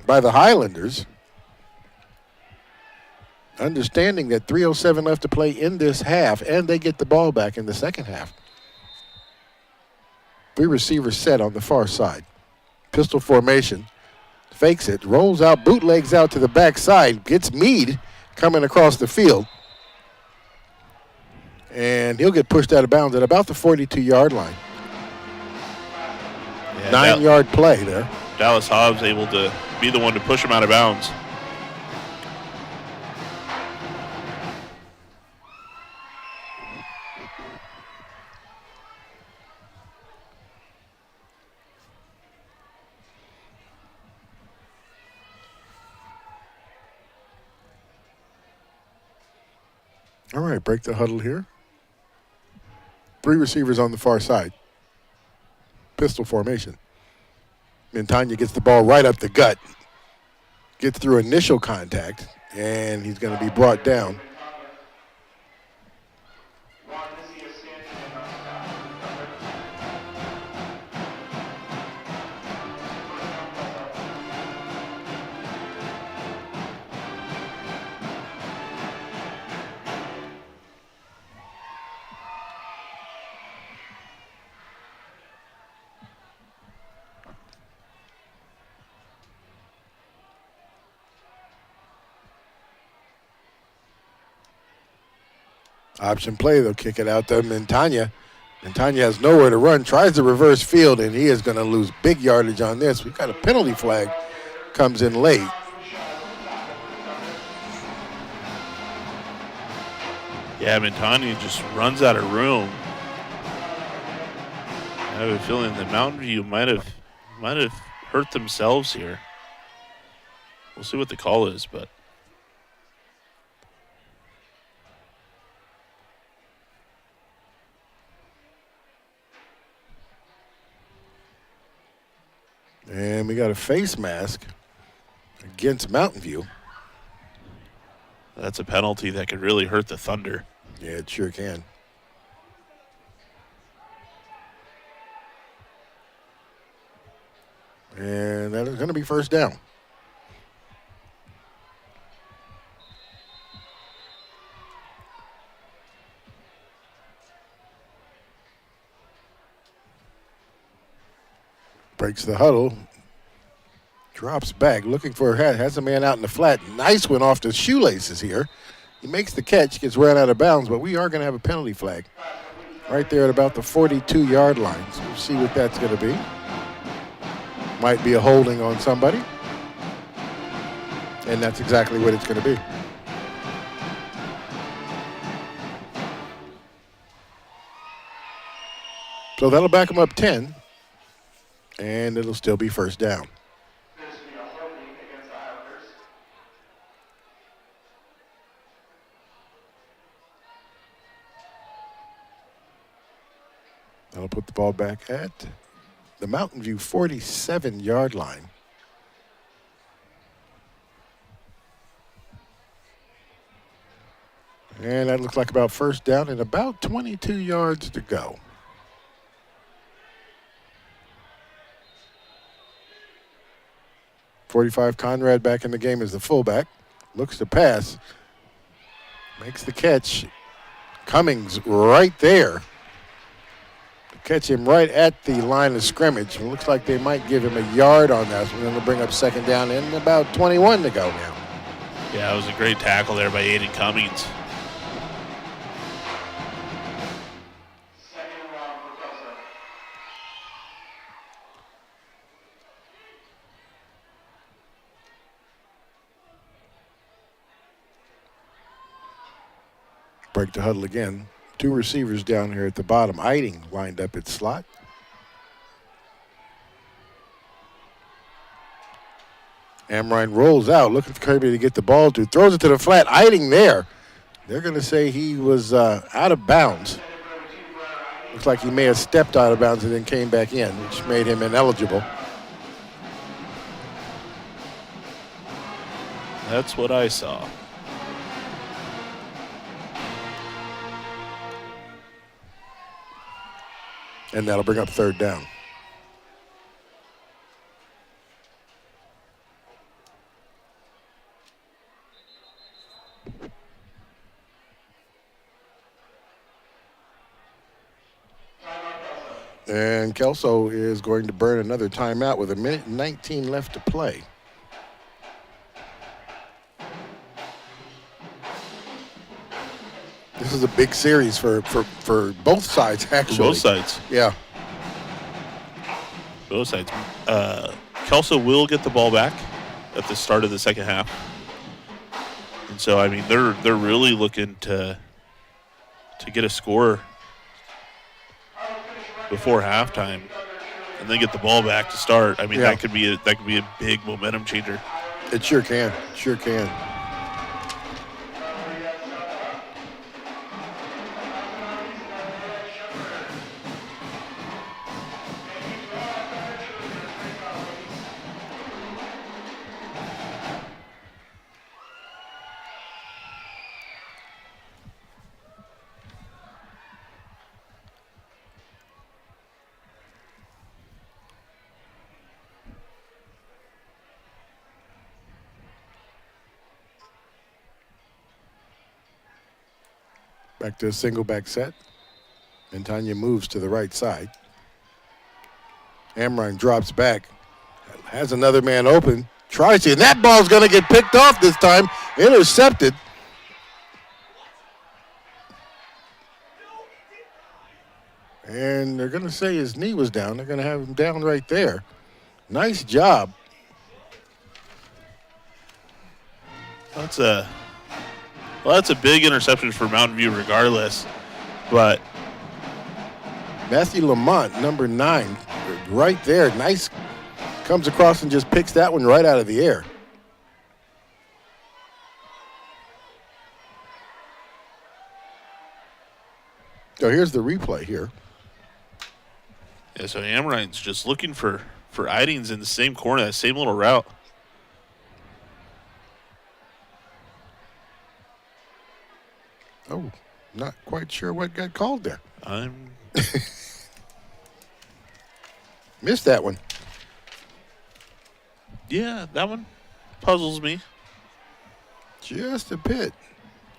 by the Highlanders. Understanding that 3:07 left to play in this half, and they get the ball back in the second half. Three receivers set on the far side. Pistol formation. Fakes it, rolls out, bootlegs out to the backside, gets Meade coming across the field. And he'll get pushed out of bounds at about the 42-yard line. Yeah, 9-yard play there. Dallas Hobbs able to be the one to push him out of bounds. All right, break the huddle here. Three receivers on the far side. Pistol formation. Montagna gets the ball right up the gut. Gets through initial contact, and he's going to be brought down. Option play, they'll kick it out to Montagna. Montagna has nowhere to run, tries to reverse field, and he is going to lose big yardage on this. We've got a penalty flag, comes in late. Yeah, Montagna just runs out of room. I have a feeling that Mountain View might have hurt themselves here. We'll see what the call is, but and we got a face mask against Mountain View. that's a penalty that could really hurt the Thunder. Yeah, it sure can. And that is going to be first down. Breaks the huddle. Drops back, looking for has a man out in the flat. Nice one off the shoelaces here. He makes the catch, gets run out of bounds, but we are going to have a penalty flag right there at about the 42-yard line. So we'll see what that's going to be. Might be a holding on somebody. And that's exactly what it's going to be. So that'll back him up 10. And it'll still be first down. That'll put the ball back at the Mountain View 47-yard line. And that looks like about first down and about 22 yards to go. .45 Conrad back in the game as the fullback. Looks to pass. Makes the catch. Cummings right there. Catch him right at the line of scrimmage. It looks like they might give him a yard on that. So we're going to bring up second down and about 21 to go now. Yeah, it was a great tackle there by Aiden Cummings. Second round for Kelso. Break the huddle again. Two receivers down here at the bottom. Eiding lined up at slot. Amrine rolls out, looking for Kirby to get the ball to. Throws it to the flat. Eiding there. They're going to say he was out of bounds. Looks like he may have stepped out of bounds and then came back in, which made him ineligible. That's what I saw. And that'll bring up third down. And Kelso is going to burn another timeout with 1:19 left to play. This is a big series for both sides, actually. For both sides. Yeah. Both sides. Kelso will get the ball back at the start of the second half. And so, I mean, they're really looking to get a score before halftime and then get the ball back to start. I mean, Yeah. that could be a big momentum changer. It sure can. Sure can. Back to a single back set. And Tanya moves to the right side. Amrine drops back. Has another man open. Tries to. And that ball's going to get picked off this time. Intercepted. And they're going to say his knee was down. They're going to have him down right there. Nice job. That's a big interception for Mountain View regardless. But Matthew Lamont, number 9, right there. Nice. Comes across and just picks that one right out of the air. So here's the replay here. yeah, so Amrine's just looking for Eidings in the same corner, that same little route. Oh, not quite sure what got called there. Missed that one. Yeah, that one puzzles me. Just a bit.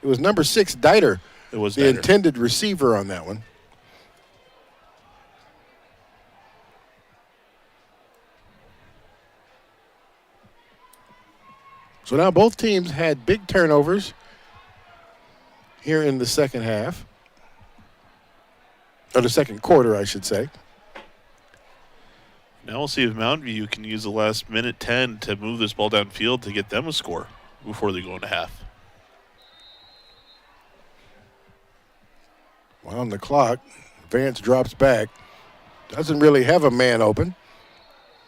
It was number 6, Dieter, It was the better. intended receiver on that one. So now both teams had big turnovers here in the second half. Or the second quarter, I should say. Now we'll see if Mountain View can use the last minute 10 to move this ball downfield to get them a score before they go into half. Well, on the clock, Vance drops back. Doesn't really have a man open,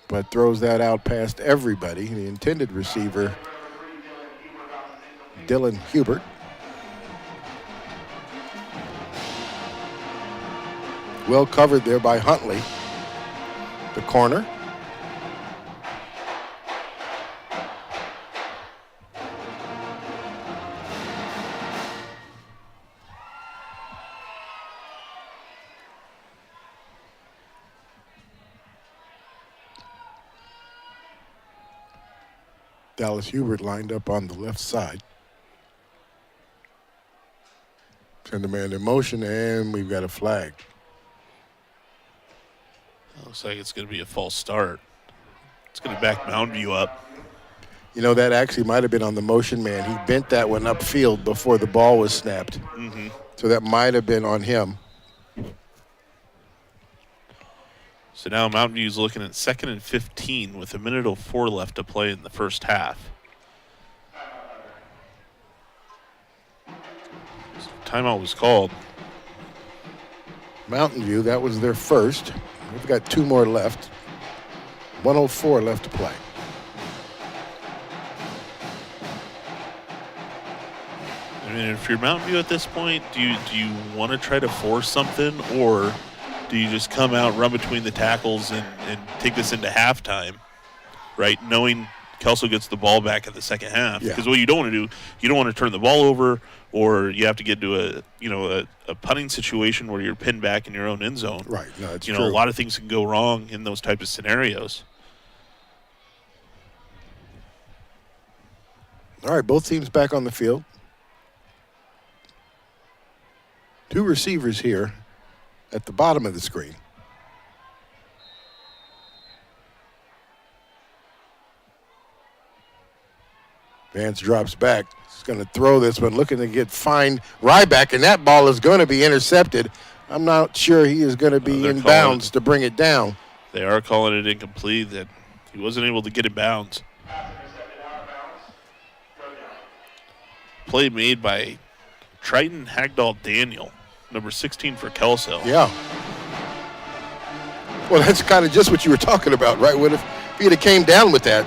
but throws that out past everybody. The intended receiver, Dylan Hubert. Well covered there by Huntley. The corner. Dallas Hubert lined up on the left side. Send the man in motion, and we've got a flag. Looks like it's going to be a false start. It's going to back Mountain View up. You know, that actually might have been on the motion man. He bent that one upfield before the ball was snapped. Mm-hmm. So that might have been on him. So now Mountain View's looking at 2nd and 15 with 1:04 left to play in the first half. So timeout was called. Mountain View, that was their first. We've got 2 more left. 1:04 left to play. I mean, if you're Mountain View at this point, do you want to try to force something, or do you just come out, run between the tackles, and take this into halftime, right? Knowing Kelso gets the ball back in the second half. Yeah. Because what you don't want to do, you don't want to turn the ball over, or you have to get to a punting situation where you're pinned back in your own end zone. Right. No, it's true. true. A lot of things can go wrong in those type of scenarios. All right, both teams back on the field. 2 receivers here at the bottom of the screen. Vance drops back. He's going to throw this one, looking to find Ryback, and that ball is going to be intercepted. I'm not sure he is going to be in bounds to bring it down. They are calling it incomplete, that he wasn't able to get in bounds. Play made by Triton Hagdahl Daniel, number 16 for Kelso. Yeah. Well, that's kind of just what you were talking about, right? What if he'd have came down with that?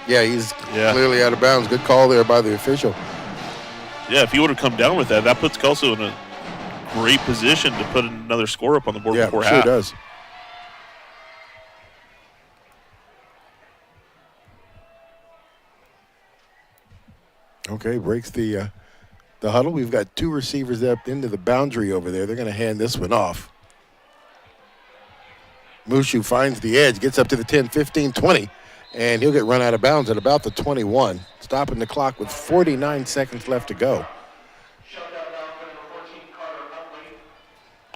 Yeah, he's clearly out of bounds. Good call there by the official. Yeah, if he would have come down with that, that puts Kelso in a great position to put another score up on the board before half. Yeah, sure does. Okay, breaks the huddle. We've got 2 receivers up into the boundary over there. They're going to hand this one off. Mushu finds the edge, gets up to the 10, 15, 20, and he'll get run out of bounds at about the 21, stopping the clock with 49 seconds left to go.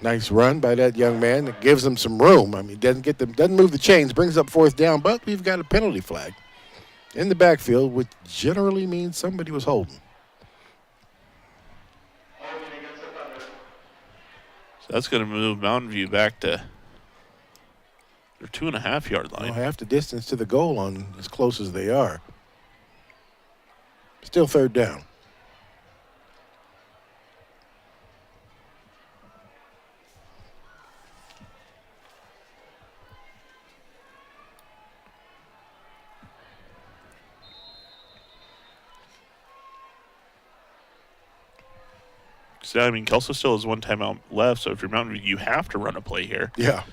Nice run by that young man. It gives them some room. I mean, doesn't move the chains, brings up 4th down, but we've got a penalty flag in the backfield, which generally means somebody was holding. So that's going to move Mountain View back to their 2.5-yard line. Well, half the distance to the goal on as close as they are. Still 3rd down. So, I mean, Kelso still has 1 timeout left, so if you're Mountain View, you have to run a play here. Yeah.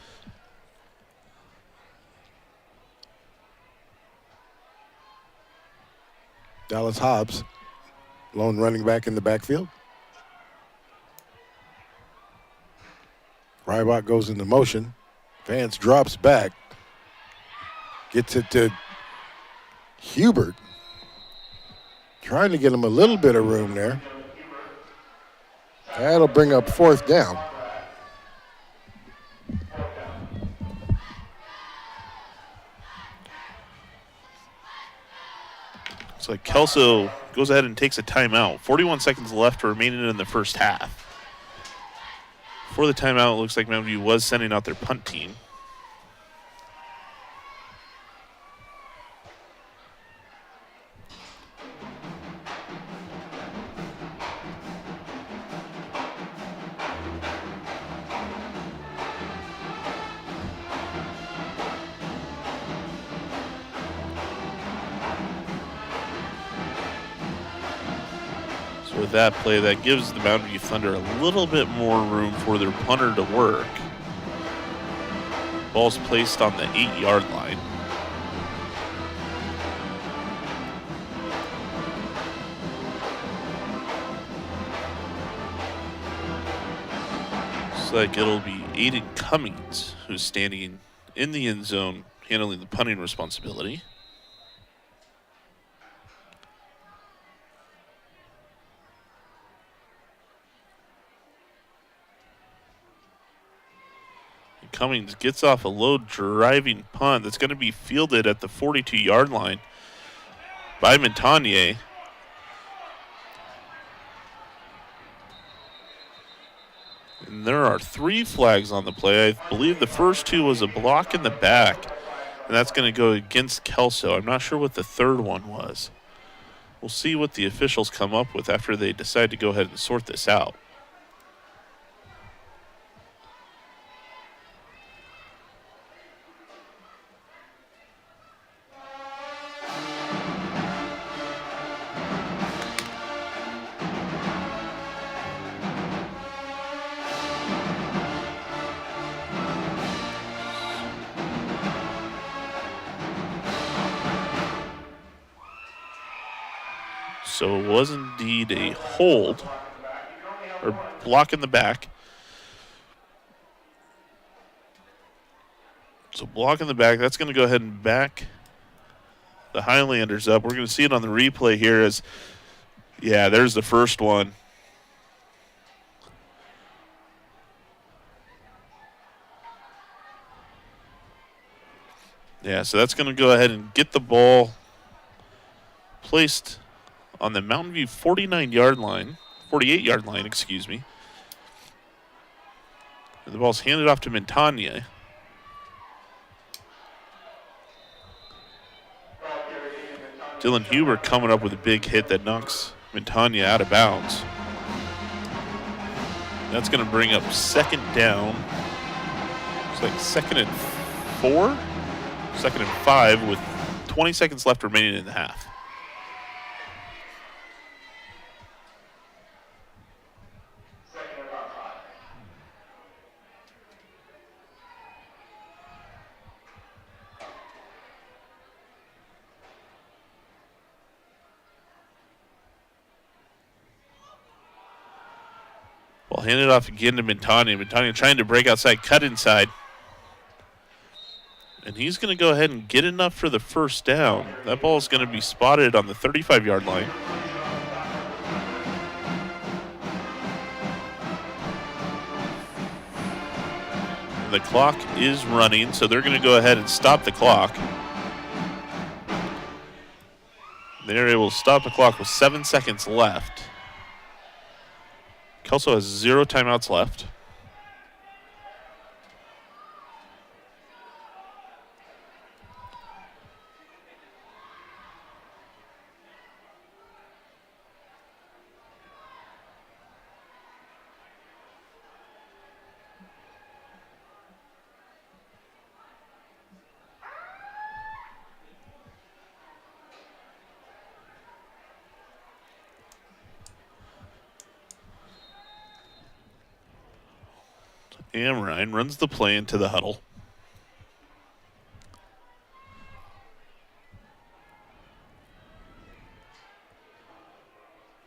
Dallas Hobbs, lone running back in the backfield. Rybach goes into motion. Vance drops back. Gets it to Hubert. Trying to get him a little bit of room there. That'll bring up 4th down. It's like Kelso goes ahead and takes a timeout. 41 seconds left remaining in the first half. For the timeout, it looks like Mountain View was sending out their punt team. With that play, that gives the Mountain View Thunder a little bit more room for their punter to work. Ball's placed on the 8-yard line. Looks like it'll be Aiden Cummings who's standing in the end zone handling the punting responsibility. Cummings gets off a low driving punt that's going to be fielded at the 42-yard line by Montagnier. And there are 3 flags on the play. I believe the first 2 was a block in the back, and that's going to go against Kelso. I'm not sure what the third one was. We'll see what the officials come up with after they decide to go ahead and sort this out. So it was indeed a hold, or block in the back. So block in the back, that's going to go ahead and back the Highlanders up. We're going to see it on the replay here as, yeah, there's the first one. Yeah, so that's going to go ahead and get the ball placed on the Mountain View 48-yard line, excuse me. And the ball's handed off to Montagnier. Dylan Huber coming up with a big hit that knocks Montagnier out of bounds. That's going to bring up second down. It's like 2nd and 4? 2nd and 5 with 20 seconds left remaining in the half. Ball handed off again to Montagnier. Montagnier trying to break outside, cut inside. And he's going to go ahead and get enough for the first down. That ball is going to be spotted on the 35-yard line. The clock is running, so they're going to go ahead and stop the clock. They're able to stop the clock with 7 seconds left. Kelso has 0 timeouts left. Amrine runs the play into the huddle.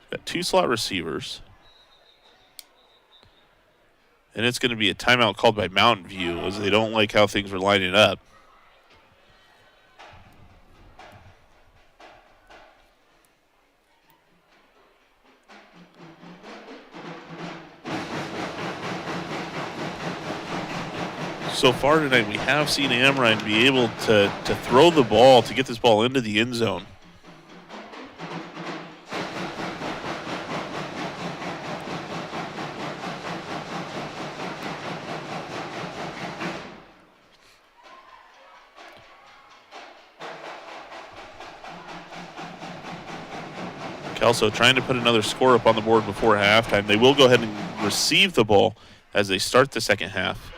Got 2 slot receivers. And it's going to be a timeout called by Mountain View as they don't like how things were lining up. So far tonight, we have seen Amrine be able to throw the ball, to get this ball into the end zone. Kelso trying to put another score up on the board before halftime. They will go ahead and receive the ball as they start the second half.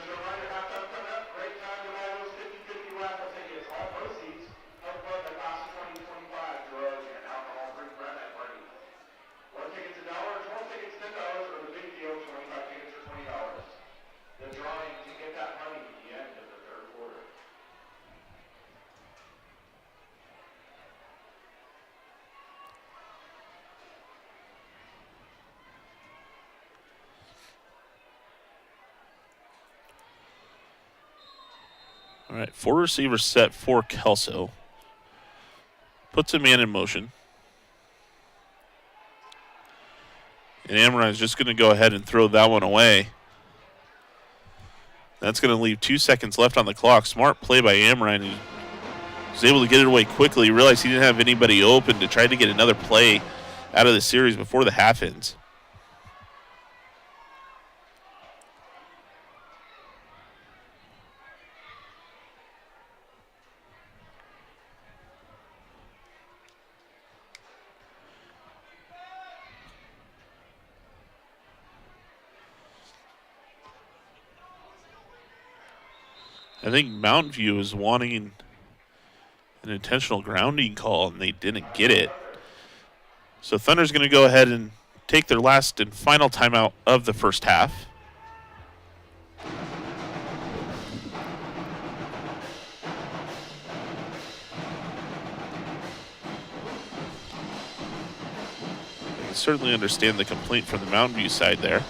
All right, 4 receivers set for Kelso. Puts a man in motion. And Amrine is just going to go ahead and throw that one away. That's going to leave 2 seconds left on the clock. Smart play by Amrine. He was able to get it away quickly. He realized he didn't have anybody open to try to get another play out of the series before the half ends. I think Mountain View is wanting an intentional grounding call, and they didn't get it. So Thunder's going to go ahead and take their last and final timeout of the first half. I can certainly understand the complaint from the Mountain View side there.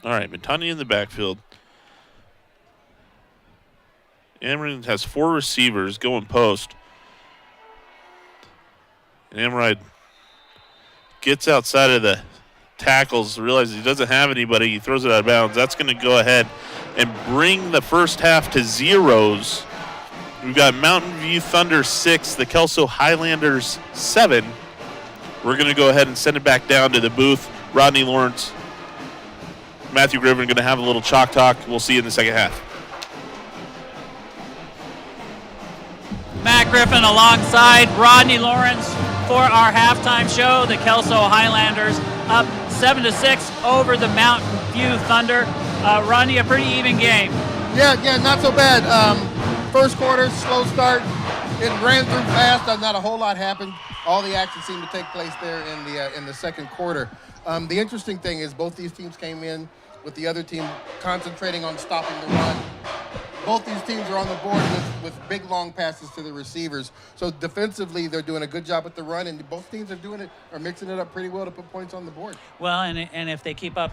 All right, Matani in the backfield. Amrine has 4 receivers going post. And Amrine gets outside of the tackles, realizes he doesn't have anybody. He throws it out of bounds. That's going to go ahead and bring the first half to zeros. We've got Mountain View Thunder 6, the Kelso Highlanders 7. We're going to go ahead and send it back down to the booth. Rodney Lawrence, Matthew Griffin going to have a little chalk talk. We'll see you in the second half. Matt Griffin alongside Rodney Lawrence for our halftime show. The Kelso Highlanders up 7-6 over the Mountain View Thunder. Rodney, a pretty even game. Yeah, not so bad. First quarter, slow start. It ran through fast. Not a whole lot happened. All the action seemed to take place there in the second quarter. The interesting thing is both these teams came in with the other team concentrating on stopping the run. Both these teams are on the board with big, long passes to the receivers. So defensively, they're doing a good job at the run, and both teams are mixing it up pretty well to put points on the board. Well, and if they keep up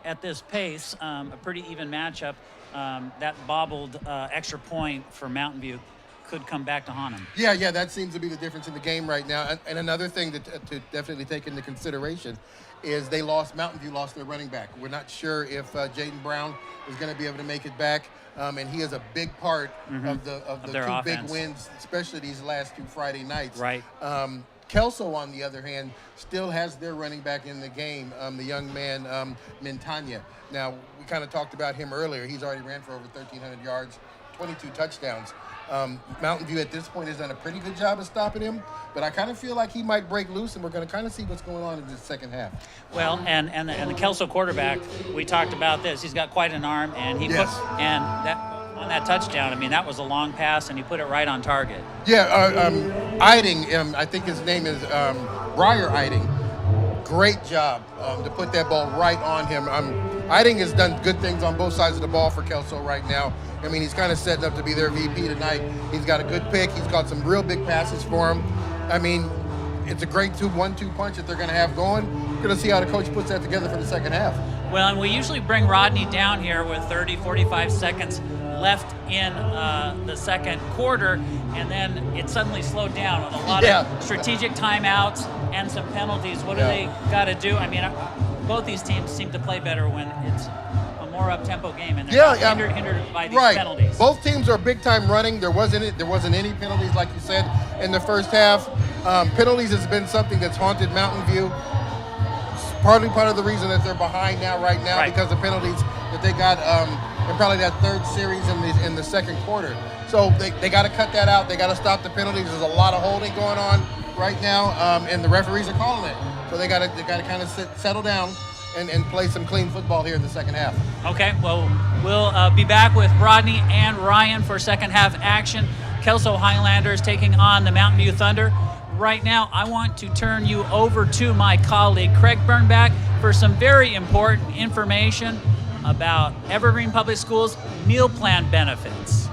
at this pace, a pretty even matchup, that bobbled extra point for Mountain View could come back to haunt them. Yeah, that seems to be the difference in the game right now. And another thing to definitely take into consideration is Mountain View lost their running back. We're not sure if Jaden Brown is going to be able to make it back. And he is a big part of the two offense. Big wins, especially these last 2 Friday nights. Right. Kelso, on the other hand, still has their running back in the game, the young man, Mintanya. Now, we kind of talked about him earlier. He's already ran for over 1,300 yards, 22 touchdowns. Mountain View at this point has done a pretty good job of stopping him, but I kind of feel like he might break loose, and we're going to kind of see what's going on in the second half. Well, and the Kelso quarterback, we talked about this. He's got quite an arm, and on that touchdown, I mean, that was a long pass, and he put it right on target. Yeah, Eiding, I think his name is Briar Eiding. Great job to put that ball right on him. Eiding has done good things on both sides of the ball for Kelso right now. I mean, he's kind of setting up to be their VP tonight. He's got a good pick. He's got some real big passes for him. I mean, it's a great 1-2 punch that they're going to have going. We're going to see how the coach puts that together for the second half. Well, and we usually bring Rodney down here with 30, 45 seconds left in the second quarter, and then it suddenly slowed down with a lot of strategic timeouts and some penalties. What do they got to do? I mean, both these teams seem to play better when it's a more up-tempo game, and they're not hindered by these penalties. Both teams are big-time running. There wasn't any penalties, like you said, in the first half. Penalties has been something that's haunted Mountain View. It's partly part of the reason that they're behind right now because of penalties that they got in probably that third series in the second quarter. So they got to cut that out. They got to stop the penalties. There's a lot of holding going on right now, and the referees are calling it. So they got to kind of settle down and play some clean football here in the second half. Okay, well, we'll be back with Rodney and Ryan for second half action. Kelso Highlanders taking on the Mountain View Thunder. Right now, I want to turn you over to my colleague, Craig Burnback, for some very important information about Evergreen Public Schools meal plan benefits.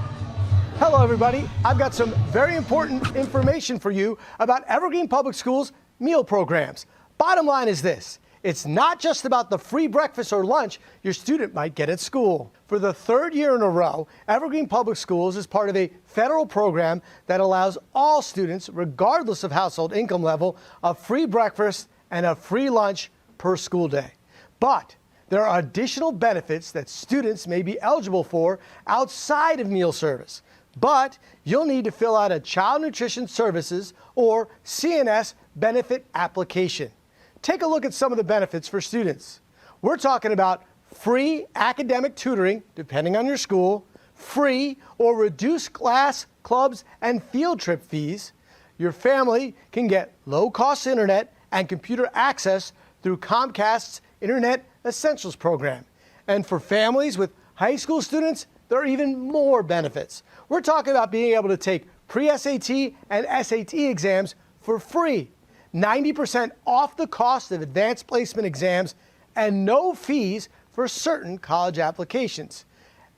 Hello, everybody. I've got some very important information for you about Evergreen Public Schools meal programs. Bottom line is this. It's not just about the free breakfast or lunch your student might get at school. For the third year in a row, Evergreen Public Schools is part of a federal program that allows all students, regardless of household income level, a free breakfast and a free lunch per school day. But there are additional benefits that students may be eligible for outside of meal service. But you'll need to fill out a Child Nutrition Services or CNS benefit application. Take a look at some of the benefits for students. We're talking about free academic tutoring, depending on your school, free or reduced class, clubs, and field trip fees. Your family can get low-cost internet and computer access through Comcast's Internet Essentials program. And for families with high school students, there are even more benefits. We're talking about being able to take pre-SAT and SAT exams for free, 90% off the cost of advanced placement exams, and no fees for certain college applications.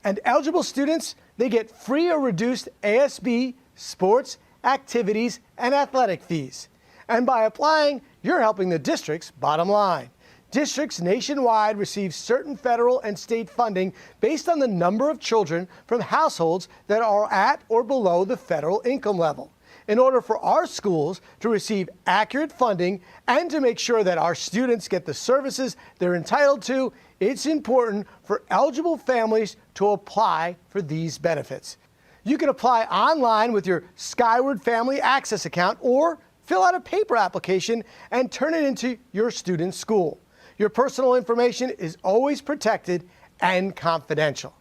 And eligible students, they get free or reduced ASB, sports, activities, and athletic fees. And by applying, you're helping the district's bottom line. Districts nationwide receive certain federal and state funding based on the number of children from households that are at or below the federal income level. In order for our schools to receive accurate funding and to make sure that our students get the services they're entitled to, it's important for eligible families to apply for these benefits. You can apply online with your Skyward Family Access account or fill out a paper application and turn it into your student's school. Your personal information is always protected and confidential.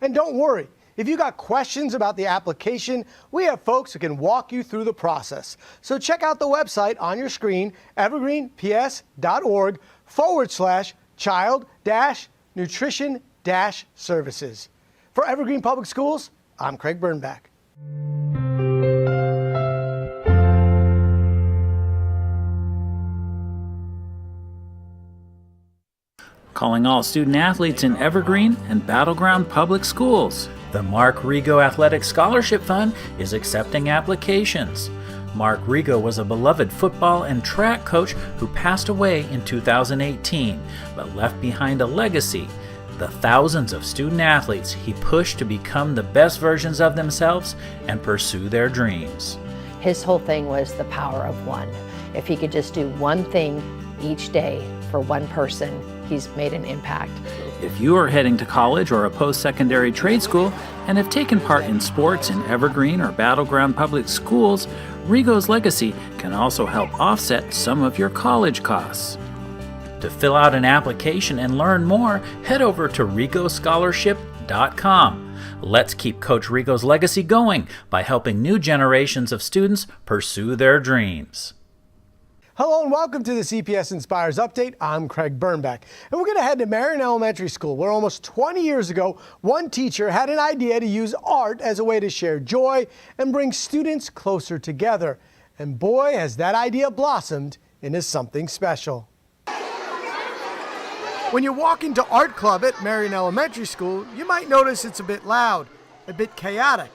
And don't worry, if you got questions about the application, we have folks who can walk you through the process. So check out the website on your screen, evergreenps.org/child-nutrition-services. For Evergreen Public Schools, I'm Craig Burnback. Calling all student athletes in Evergreen and Battleground Public Schools. The Mark Rigo Athletic Scholarship Fund is accepting applications. Mark Rigo was a beloved football and track coach who passed away in 2018, but left behind a legacy. The thousands of student athletes he pushed to become the best versions of themselves and pursue their dreams. His whole thing was the power of one. If he could just do one thing each day for one person, he's made an impact. If you are heading to college or a post-secondary trade school and have taken part in sports in Evergreen or Battleground Public Schools, Rigo's legacy can also help offset some of your college costs. To fill out an application and learn more, head over to rigoscholarship.com. Let's keep Coach Rigo's legacy going by helping new generations of students pursue their dreams. Hello and welcome to the CPS Inspires Update. I'm Craig Burnback. And we're going to head to Marion Elementary School, where almost 20 years ago, one teacher had an idea to use art as a way to share joy and bring students closer together. And boy, has that idea blossomed into something special. When you walk into Art Club at Marion Elementary School, you might notice it's a bit loud, a bit chaotic.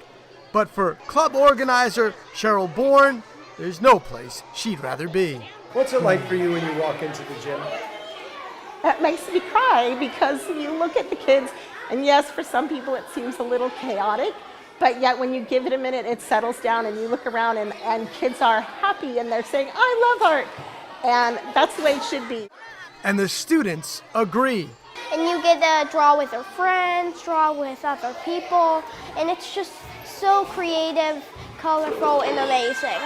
But for club organizer Cheryl Bourne, there's no place she'd rather be. What's it like for you when you walk into the gym? It makes me cry because you look at the kids, and yes, for some people it seems a little chaotic, but yet when you give it a minute, it settles down and you look around and kids are happy and they're saying, I love art. And that's the way it should be. And the students agree. And you get to draw with your friends, draw with other people, and it's just so creative, colorful, and amazing.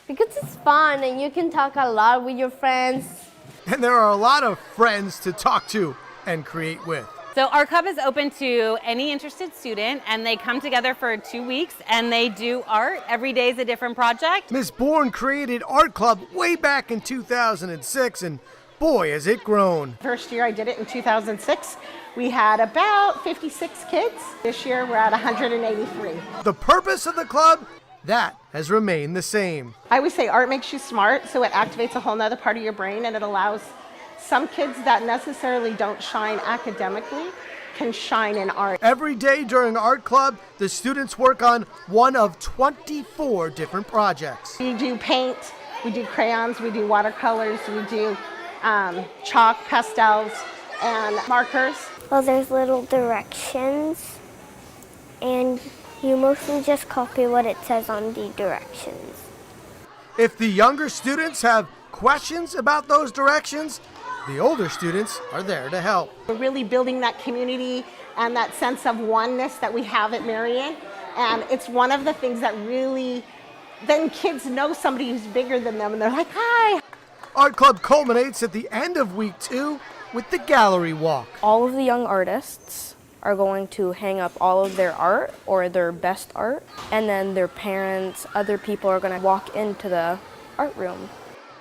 Because it's fun and you can talk a lot with your friends. And there are a lot of friends to talk to and create with. So Art Club is open to any interested student, and they come together for 2 weeks and they do art. Every day is a different project. Ms. Bourne created Art Club way back in 2006, and boy, has it grown. First year I did it in 2006. We had about 56 kids. This year we're at 183. The purpose of the club, that has remained the same. I always say art makes you smart, so it activates a whole nother part of your brain, and it allows some kids that necessarily don't shine academically can shine in art. Every day during art club, the students work on one of 24 different projects. We do paint, we do crayons, we do watercolors, we do chalk, pastels, and markers. Well, there's little directions, and you mostly just copy what it says on the directions. If the younger students have questions about those directions, the older students are there to help. We're really building that community and that sense of oneness that we have at Marion, and it's one of the things that really, then kids know somebody who's bigger than them, and they're like, hi. Art Club culminates at the end of week 2 with the gallery walk. All of the young artists are going to hang up all of their art or their best art, and then their parents, other people are going to walk into the art room.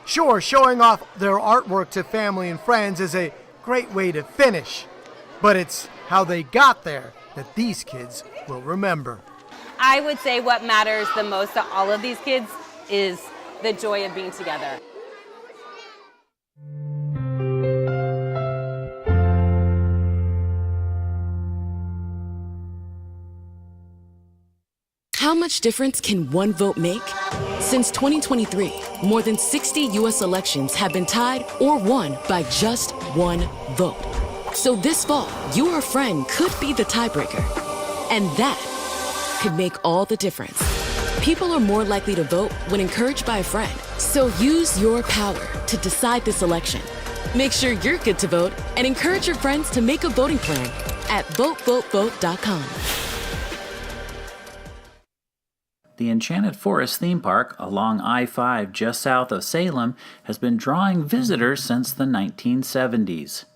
Sure, showing off their artwork to family and friends is a great way to finish, but it's how they got there that these kids will remember. I would say what matters the most to all of these kids is the joy of being together. How much difference can one vote make? Since 2023, more than 60 U.S. elections have been tied or won by just one vote. So this fall, your friend could be the tiebreaker. And that could make all the difference. People are more likely to vote when encouraged by a friend. So use your power to decide this election. Make sure you're good to vote and encourage your friends to make a voting plan at votevotevote.com. The Enchanted Forest theme park along I-5 just south of Salem has been drawing visitors since the 1970s.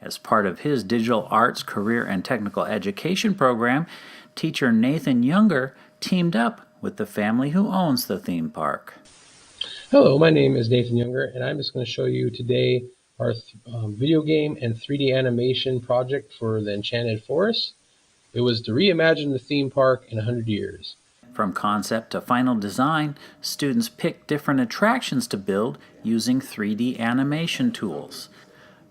As part of his digital arts, career, and technical education program, teacher Nathan Younger teamed up with the family who owns the theme park. Hello, my name is Nathan Younger, and I'm just going to show you today our video game and 3D animation project for the Enchanted Forest. It was to reimagine the theme park in 100 years. From concept to final design, students pick different attractions to build using 3D animation tools.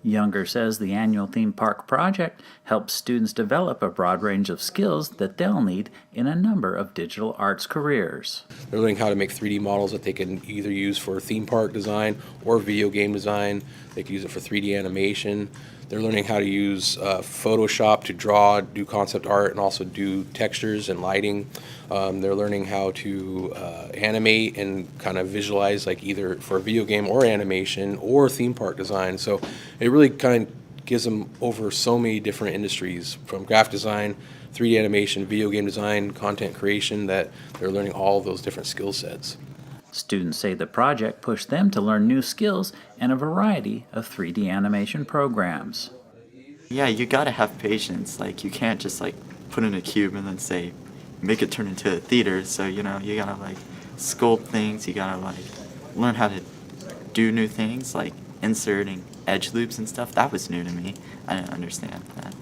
Younger says the annual theme park project helps students develop a broad range of skills that they'll need in a number of digital arts careers. They're learning how to make 3D models that they can either use for theme park design or video game design. They can use it for 3D animation. They're learning how to use Photoshop to draw, do concept art, and also do textures and lighting. They're learning how to animate and kind of visualize, like either for a video game or animation or theme park design. So it really kind of gives them over so many different industries, from graphic design, 3D animation, video game design, content creation, that they're learning all of those different skill sets. Students say the project pushed them to learn new skills and a variety of 3D animation programs. Yeah, you gotta have patience. Like, you can't just like put in a cube and then say, make it turn into a theater. So, you know, you gotta like sculpt things, you gotta like learn how to do new things, like inserting edge loops and stuff. That was new to me. I didn't understand that.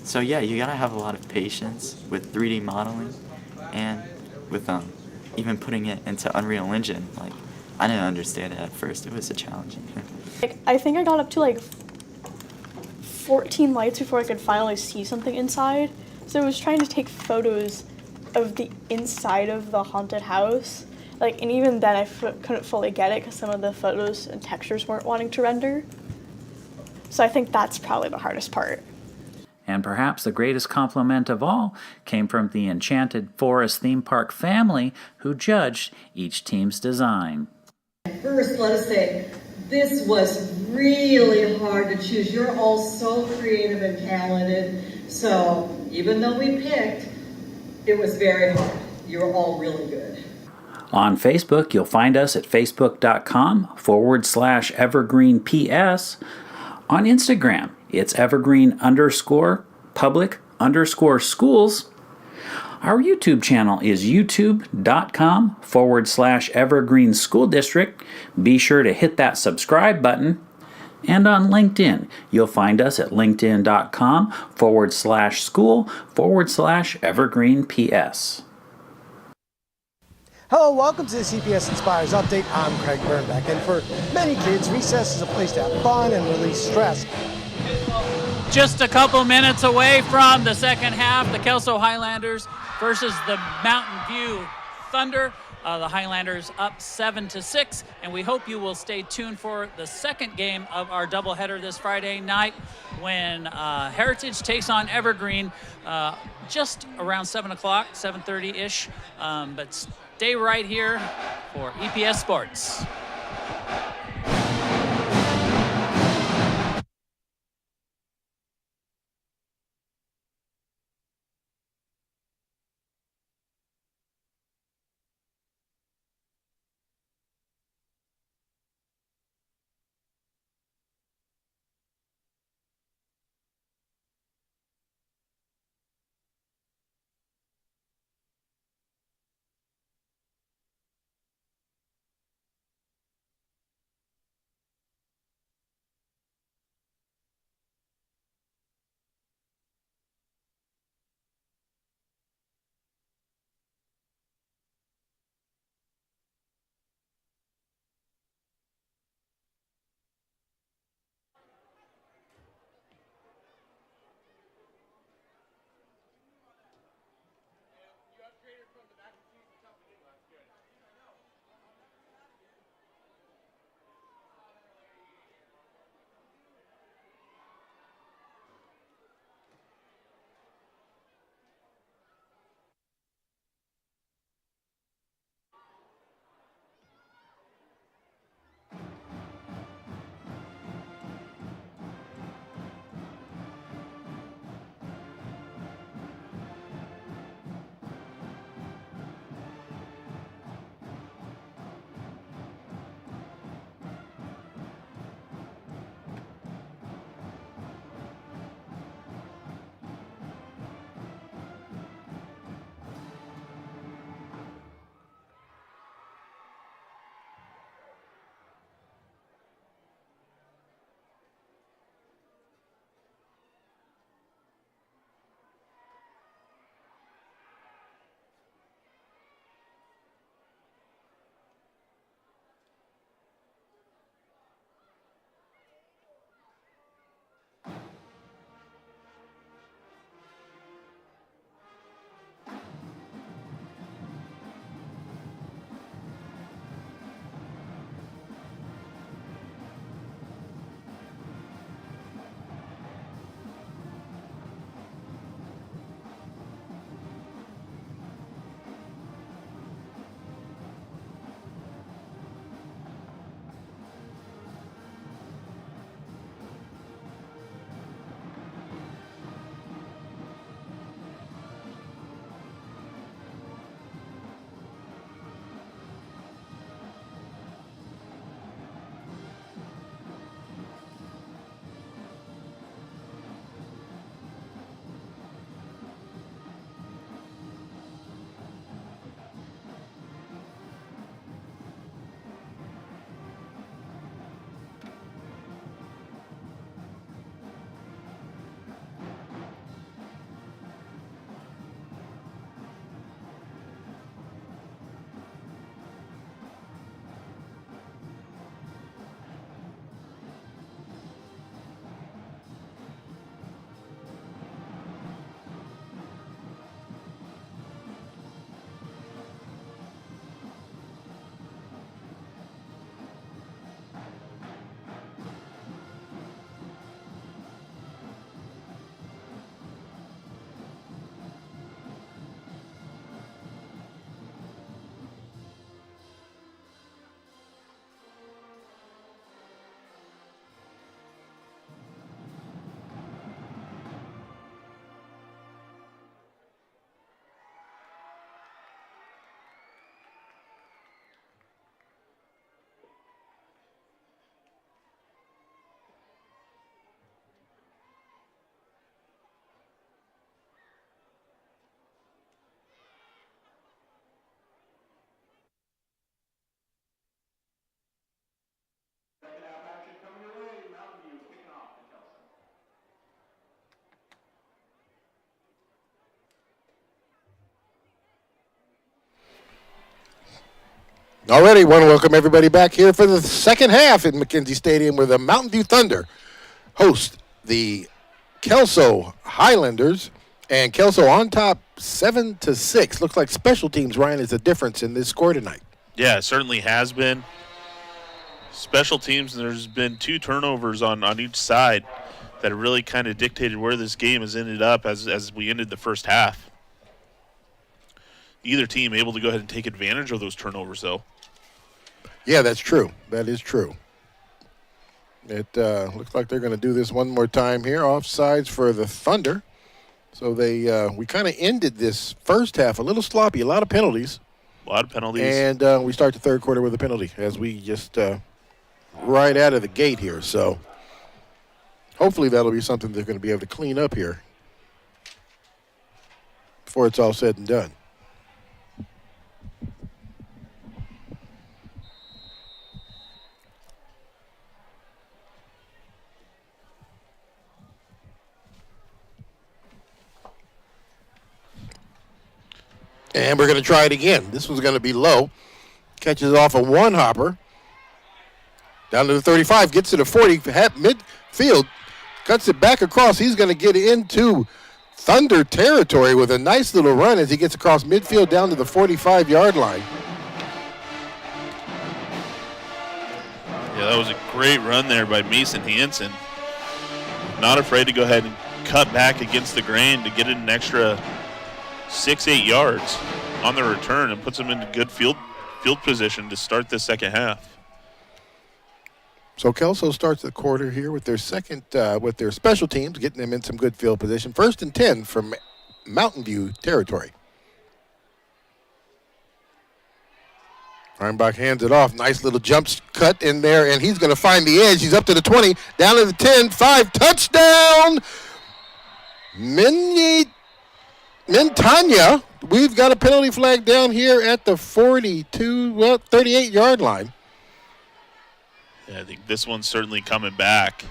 So yeah, you gotta have a lot of patience with 3D modeling and with even putting it into Unreal Engine. Like, I didn't understand it at first. It was a challenging thing. Like, I think I got up to like 14 lights before I could finally see something inside. So I was trying to take photos of the inside of the haunted house. Like, and even then I couldn't fully get it because some of the photos and textures weren't wanting to render. So I think that's probably the hardest part. And perhaps the greatest compliment of all came from the Enchanted Forest theme park family who judged each team's design. First, let us say, this was really hard to choose. You're all so creative and talented. So even though we picked, it was very hard. You're all really good. On Facebook, you'll find us at facebook.com/evergreenps. On Instagram, it's evergreen_public_schools. Our YouTube channel is youtube.com/Evergreen School District. Be sure to hit that subscribe button. And on LinkedIn, you'll find us at linkedin.com/school/Evergreen PS. Hello, welcome to the CPS Inspires Update. I'm Craig Bernbeck, and for many kids, recess is a place to have fun and release stress. Just a couple minutes away from the second half, the Kelso Highlanders versus the Mountain View Thunder. The Highlanders up 7-6, and we hope you will stay tuned for the second game of our doubleheader this Friday night when Heritage takes on Evergreen just around 7 o'clock, 7:30-ish. But stay right here for EPS Sports. Already want to welcome everybody back here for the second half in McKenzie Stadium where the Mountain View Thunder host the Kelso Highlanders. And Kelso on top 7-6. Looks like special teams, Ryan, is the difference in this score tonight. Yeah, it certainly has been. Special teams, there's been 2 turnovers on each side that really kind of dictated where this game has ended up as we ended the first half. Either team able to go ahead and take advantage of those turnovers, though. Yeah, that's true. That is true. It looks like they're going to do this one more time here. Offsides for the Thunder. So we kind of ended this first half a little sloppy, a lot of penalties. A lot of penalties. And we start the third quarter with a penalty as we just right out of the gate here. So hopefully that'll be something they're going to be able to clean up here before it's all said and done. And we're going to try it again. This one's going to be low. Catches off a one-hopper. Down to the 35. Gets to the 40. Midfield. Cuts it back across. He's going to get into Thunder territory with a nice little run as he gets across midfield down to the 45-yard line. Yeah, that was a great run there by Mason Hansen. Not afraid to go ahead and cut back against the grain to get it an extra 6-8 yards on the return and puts them into good field position to start the second half. So Kelso starts the quarter here with their with their special teams, getting them in some good field position. 1st and 10 from Mountain View territory. Reinbach hands it off. Nice little jump cut in there, and he's going to find the edge. He's up to the 20, down to the 10, 5, touchdown! Mintanya, we've got a penalty flag down here at the 38-yard line. Yeah, I think this one's certainly coming back.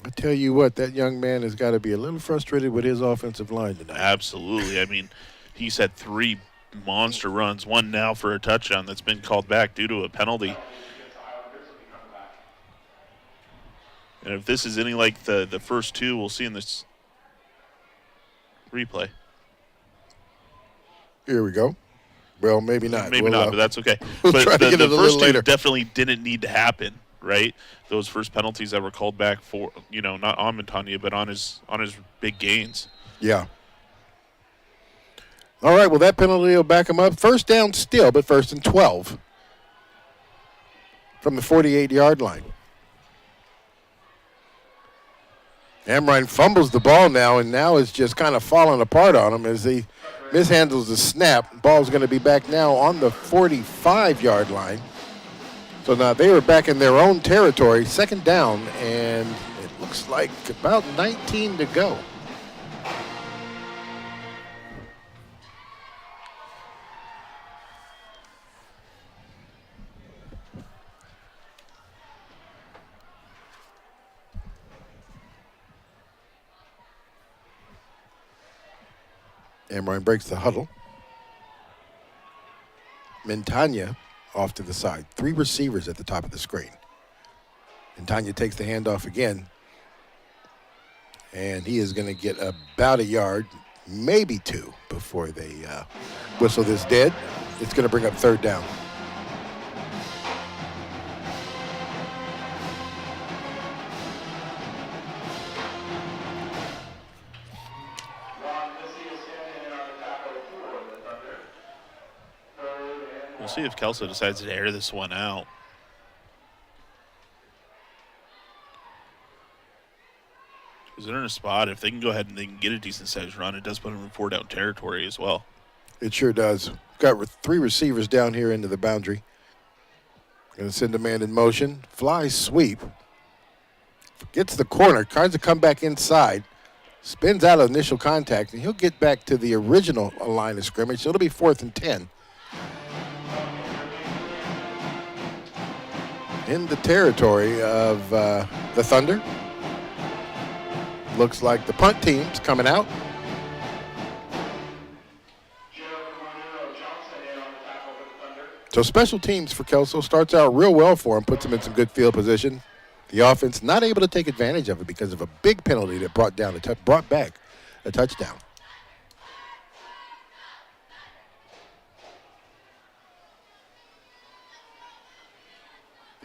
I tell you what, that young man has got to be a little frustrated with his offensive line tonight. Absolutely. I mean, he's had 3 monster runs, one now for a touchdown that's been called back due to a penalty. And if this is any like the first 2 we'll see in this replay. Here we go. Well, maybe not. Maybe not, but that's okay. We'll but try to get it a the little first 2 later. definitely didn't need to happen, right? Those first penalties that were called back for, not on Montagna, but on his big gains. Yeah. All right, well, that penalty will back him up. First down still, but 1st and 12 from the 48-yard line. Amrine fumbles the ball now, and now it's just kind of falling apart on him as he mishandles the snap. Ball's going to be back now on the 45-yard line. So now they were back in their own territory, 2nd down, and it looks like about 19 to go. Amrine breaks the huddle. Mintanya off to the side. 3 receivers at the top of the screen. Mintanya takes the handoff again. And he is going to get about a yard, maybe 2, before they whistle this dead. It's going to bring up 3rd down. We'll see if Kelso decides to air this one out. Because they're in a spot, if they can go ahead and they can get a decent sized run, it does put them in 4-down territory as well. It sure does. Got 3 receivers down here into the boundary. Going to send a man in motion. Fly sweep. Gets the corner, tries to come back inside. Spins out of initial contact, and he'll get back to the original line of scrimmage. So it'll be 4th and 10. In the territory of the Thunder. Looks like the punt team's coming out. So special teams for Kelso starts out real well for him, puts him in some good field position. The offense not able to take advantage of it because of a big penalty that brought back a touchdown.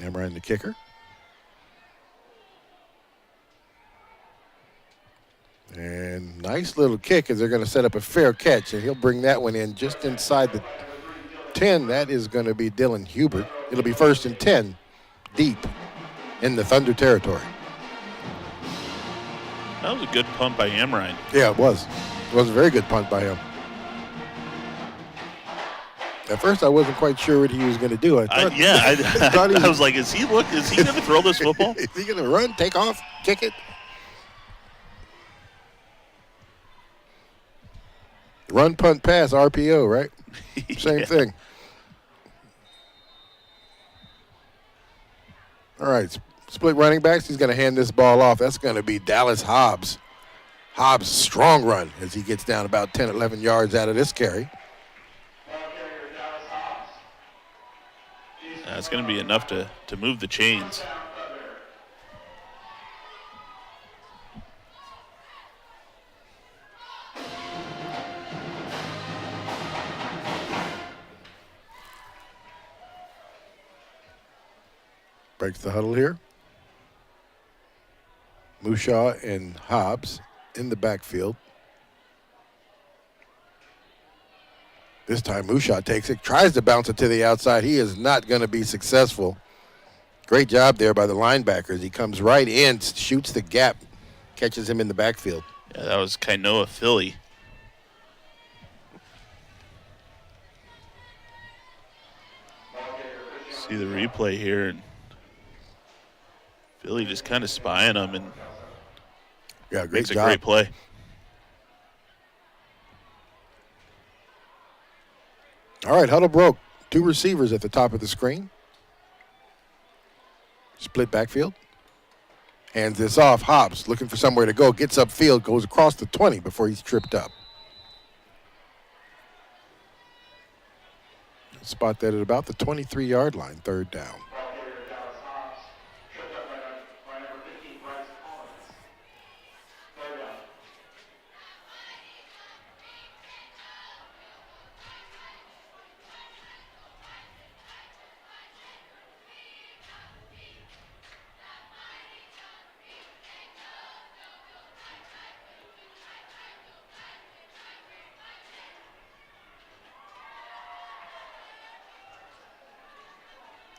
Amrine, the kicker. And nice little kick as they're going to set up a fair catch, and he'll bring that one in just inside the 10. That is going to be Dylan Hubert. It'll be 1st and 10 deep in the Thunder territory. That was a good punt by Amrine. Yeah, it was. It was a very good punt by him. At first, I wasn't quite sure what he was going to do. I was like, is he going to throw this football? Is he going to run, take off, kick it? Run, punt, pass, RPO, right? Same thing. All right, split running backs. He's going to hand this ball off. That's going to be Dallas Hobbs. Hobbs, strong run as he gets down about 10, 11 yards out of this carry. It's going to be enough to move the chains. Breaks the huddle here. Mushaw and Hobbs in the backfield. This time Mushaw takes it, tries to bounce it to the outside. He is not going to be successful. Great job there by the linebackers. He comes right in, shoots the gap, catches him in the backfield. Yeah, that was Kainoa Philly. See the replay here, and Philly just kind of spying him, and great makes job. A great play. All right, huddle broke. 2 receivers at the top of the screen. Split backfield. Hands this off. Hobbs looking for somewhere to go. Gets upfield, goes across the 20 before he's tripped up. Spot that at about the 23-yard line, 3rd down.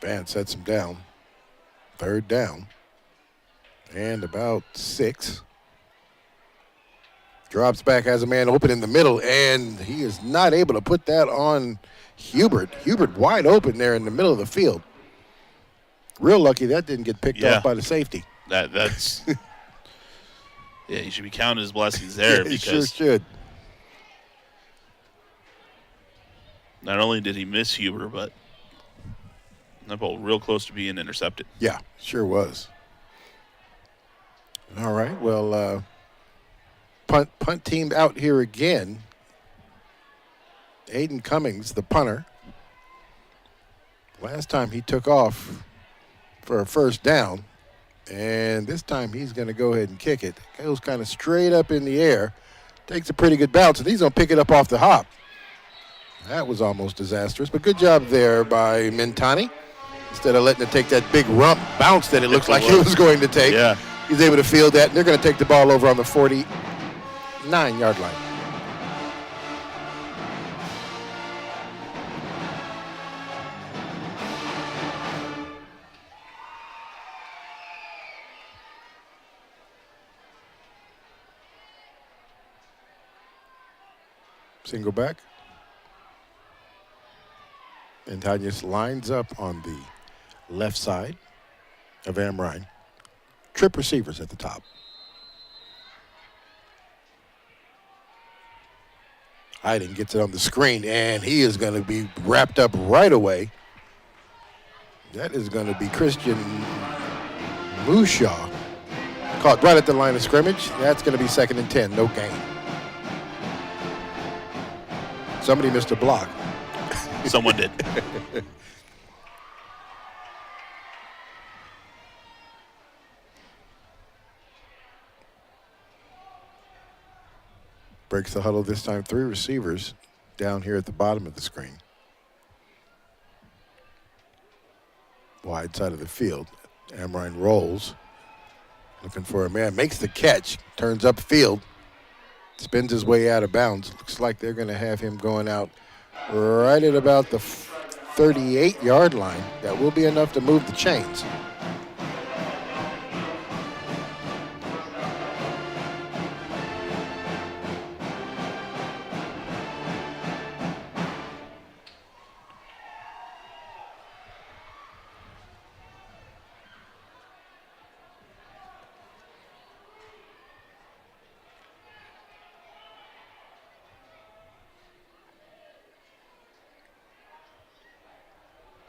Van sets him down. 3rd down. And about 6. Drops back, has a man open in the middle, and he is not able to put that on Hubert. Hubert wide open there in the middle of the field. Real lucky that didn't get picked off by the safety. That's yeah, he should be counting his blessings there. He because sure should. Not only did he miss Huber, but that ball real close to being intercepted. Yeah, sure was. All right, well, punt team out here again. Aiden Cummings, the punter. Last time he took off for a 1st down, and this time he's going to go ahead and kick it. Goes kind of straight up in the air, takes a pretty good bounce, and he's going to pick it up off the hop. That was almost disastrous, but good job there by Mintani. Instead of letting it take that big rump bounce that it looks like it was going to take, he's able to field that, and they're going to take the ball over on the 49-yard line. Single back. And Tanyas lines up on the left side of Amrine. Trip receivers at the top. Hyden gets it on the screen, and he is going to be wrapped up right away. That is going to be Christian Mushaw. Caught right at the line of scrimmage. That's going to be 2nd and 10, no gain. Somebody missed a block. Someone did. Breaks the huddle this time. 3 receivers down here at the bottom of the screen. Wide side of the field. Amrine rolls. Looking for a man. Makes the catch. Turns upfield. Spins his way out of bounds. Looks like they're going to have him going out right at about the 38-yard line. That will be enough to move the chains.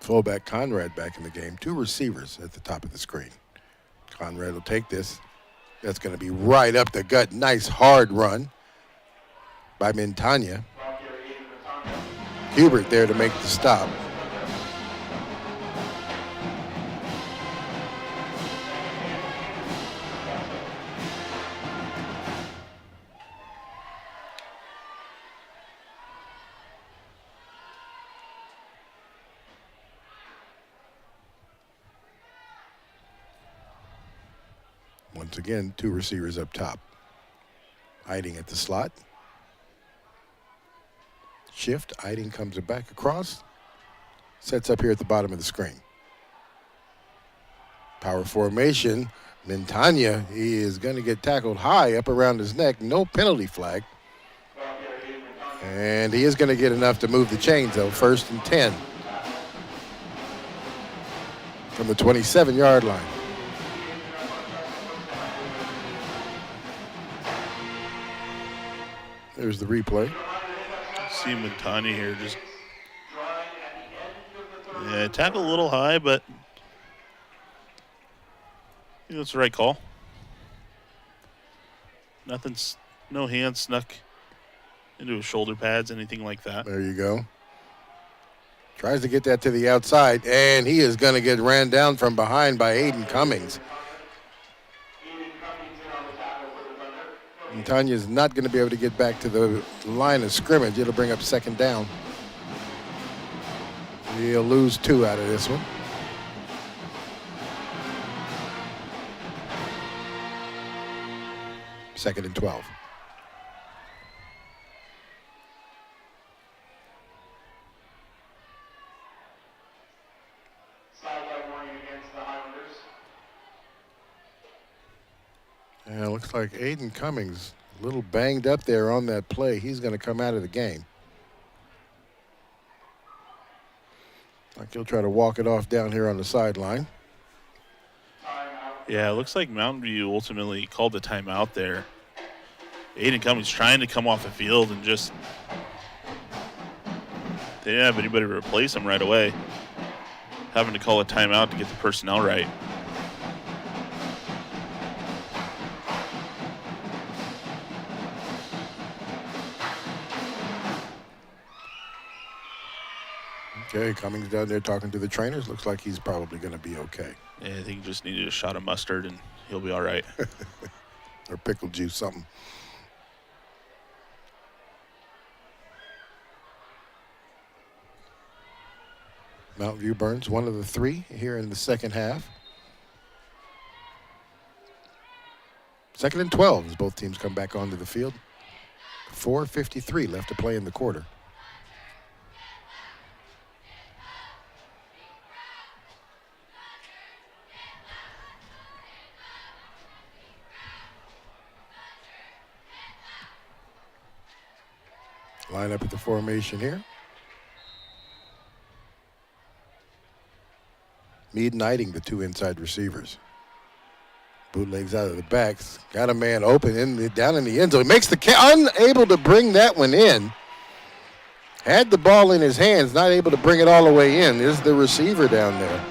Fullback Conrad back in the game. 2 receivers at the top of the screen. Conrad will take this. That's going to be right up the gut. Nice hard run by Mintanya. Hubert there to make the stop. Once again, 2 receivers up top. Eiding at the slot. Shift. Eiding comes back across. Sets up here at the bottom of the screen. Power formation. Mintanya, he is going to get tackled high up around his neck. No penalty flag. And he is going to get enough to move the chains, though. 1st and 10. From the 27-yard line. There's the replay. See Mintanya here just tackle a little high, but I think that's the right call. No hands snuck into his shoulder pads, anything like that. There you go. Tries to get that to the outside, and he is going to get ran down from behind by Aiden Cummings. And Tanya's not going to be able to get back to the line of scrimmage. It'll bring up 2nd down. He'll lose 2 out of this one. Second and 12. And it looks like Aiden Cummings a little banged up there on that play. He's going to come out of the game. Like he'll try to walk it off down here on the sideline. Yeah, it looks like Mountain View ultimately called the timeout there. Aiden Cummings trying to come off the field and just they didn't have anybody to replace him right away. Having to call a timeout to get the personnel right. Okay, Cummings down there talking to the trainers. Looks like he's probably going to be okay. Yeah, I think he just needed a shot of mustard and he'll be all right. Or pickle juice, something. Mountain View burns 1 of the 3 here in the second half. 2nd and 12 as both teams come back onto the field. 4:53 left to play in the quarter. Line up at the formation here. Mead and Eiding, the 2 inside receivers. Bootlegs out of the backs. Got a man open down in the end zone. He makes the unable to bring that one in. Had the ball in his hands, not able to bring it all the way in. There's the receiver down there.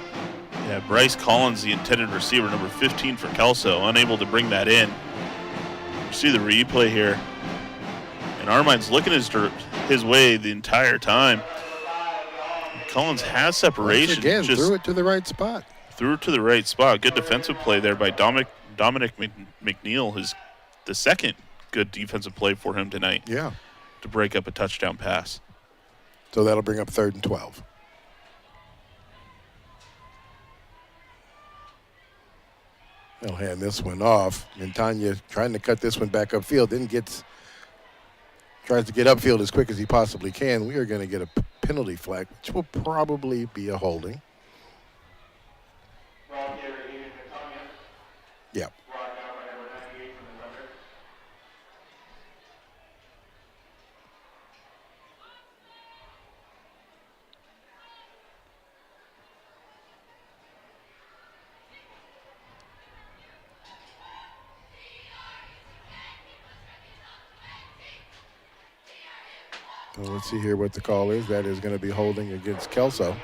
Yeah, Bryce Collins, the intended receiver, number 15 for Kelso, unable to bring that in. You see the replay here. And Armine's looking his way the entire time. Collins has separation. Once again, threw it to the right spot. Threw it to the right spot. Good defensive play there by Dominic McNeil, the second good defensive play for him tonight. Yeah. To break up a touchdown pass. So that'll bring up 3rd and 12. They'll hand this one off. Montagna trying to cut this one back upfield, then tries to get upfield as quick as he possibly can. We are going to get a penalty flag, which will probably be a holding. Yeah. So let's see here what the call is. That is going to be holding against Kelso.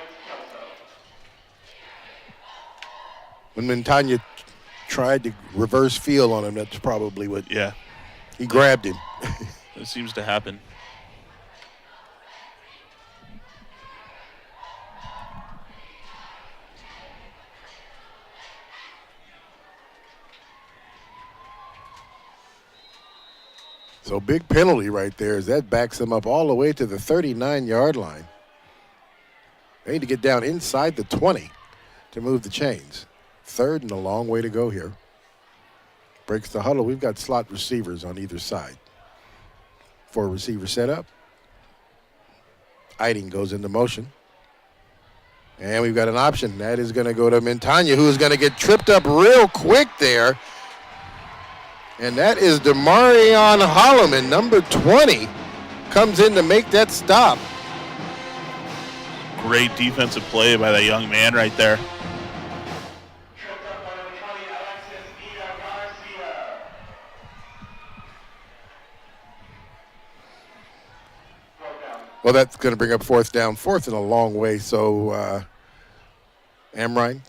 When Montagna tried to reverse field on him, that's probably what. Yeah. He grabbed him. It seems to happen. So big penalty right there as that backs them up all the way to the 39-yard line. They need to get down inside the 20 to move the chains. 3rd and a long way to go here. Breaks the huddle. We've got slot receivers on either side. 4 receiver setup. Eiding goes into motion. And we've got an option. That is going to go to Montagna, who is going to get tripped up real quick there. And that is Demarion Holloman, number 20, comes in to make that stop. Great defensive play by that young man right there. Well, that's going to bring up 4th down. 4th and a long way. So Amrine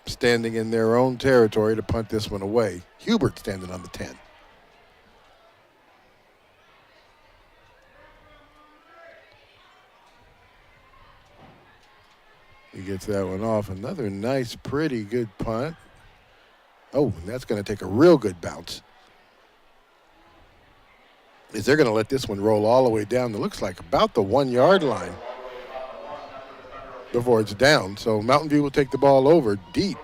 standing in their own territory to punt this one away. Hubert standing on the 10. He gets that one off. Another nice, pretty good punt. Oh, and that's going to take a real good bounce. They're going to let this one roll all the way down. It looks like about the 1-yard line before it's down. So Mountain View will take the ball over deep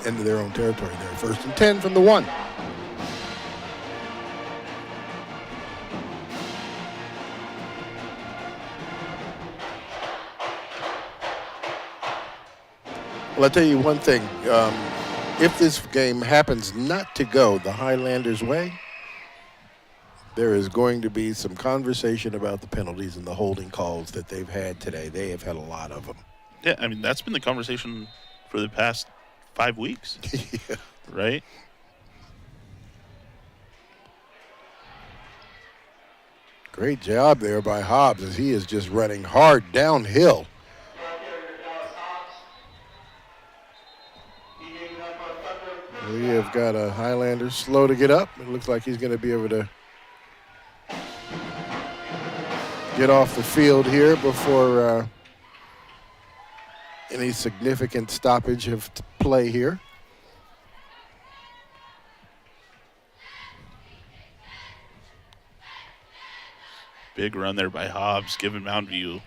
into their own territory there. 1st and 10 from the 1. Well, I'll tell you one thing. If this game happens not to go the Highlanders' way, there is going to be some conversation about the penalties and the holding calls that they've had today. They have had a lot of them. Yeah, I mean, that's been the conversation for the past 5 weeks. Yeah. Right? Great job there by Hobbs as he is just running hard downhill. We have got a Highlander slow to get up. It looks like he's going to be able to get off the field here before any significant stoppage of play here. Big run there by Hobbs, giving Mountain View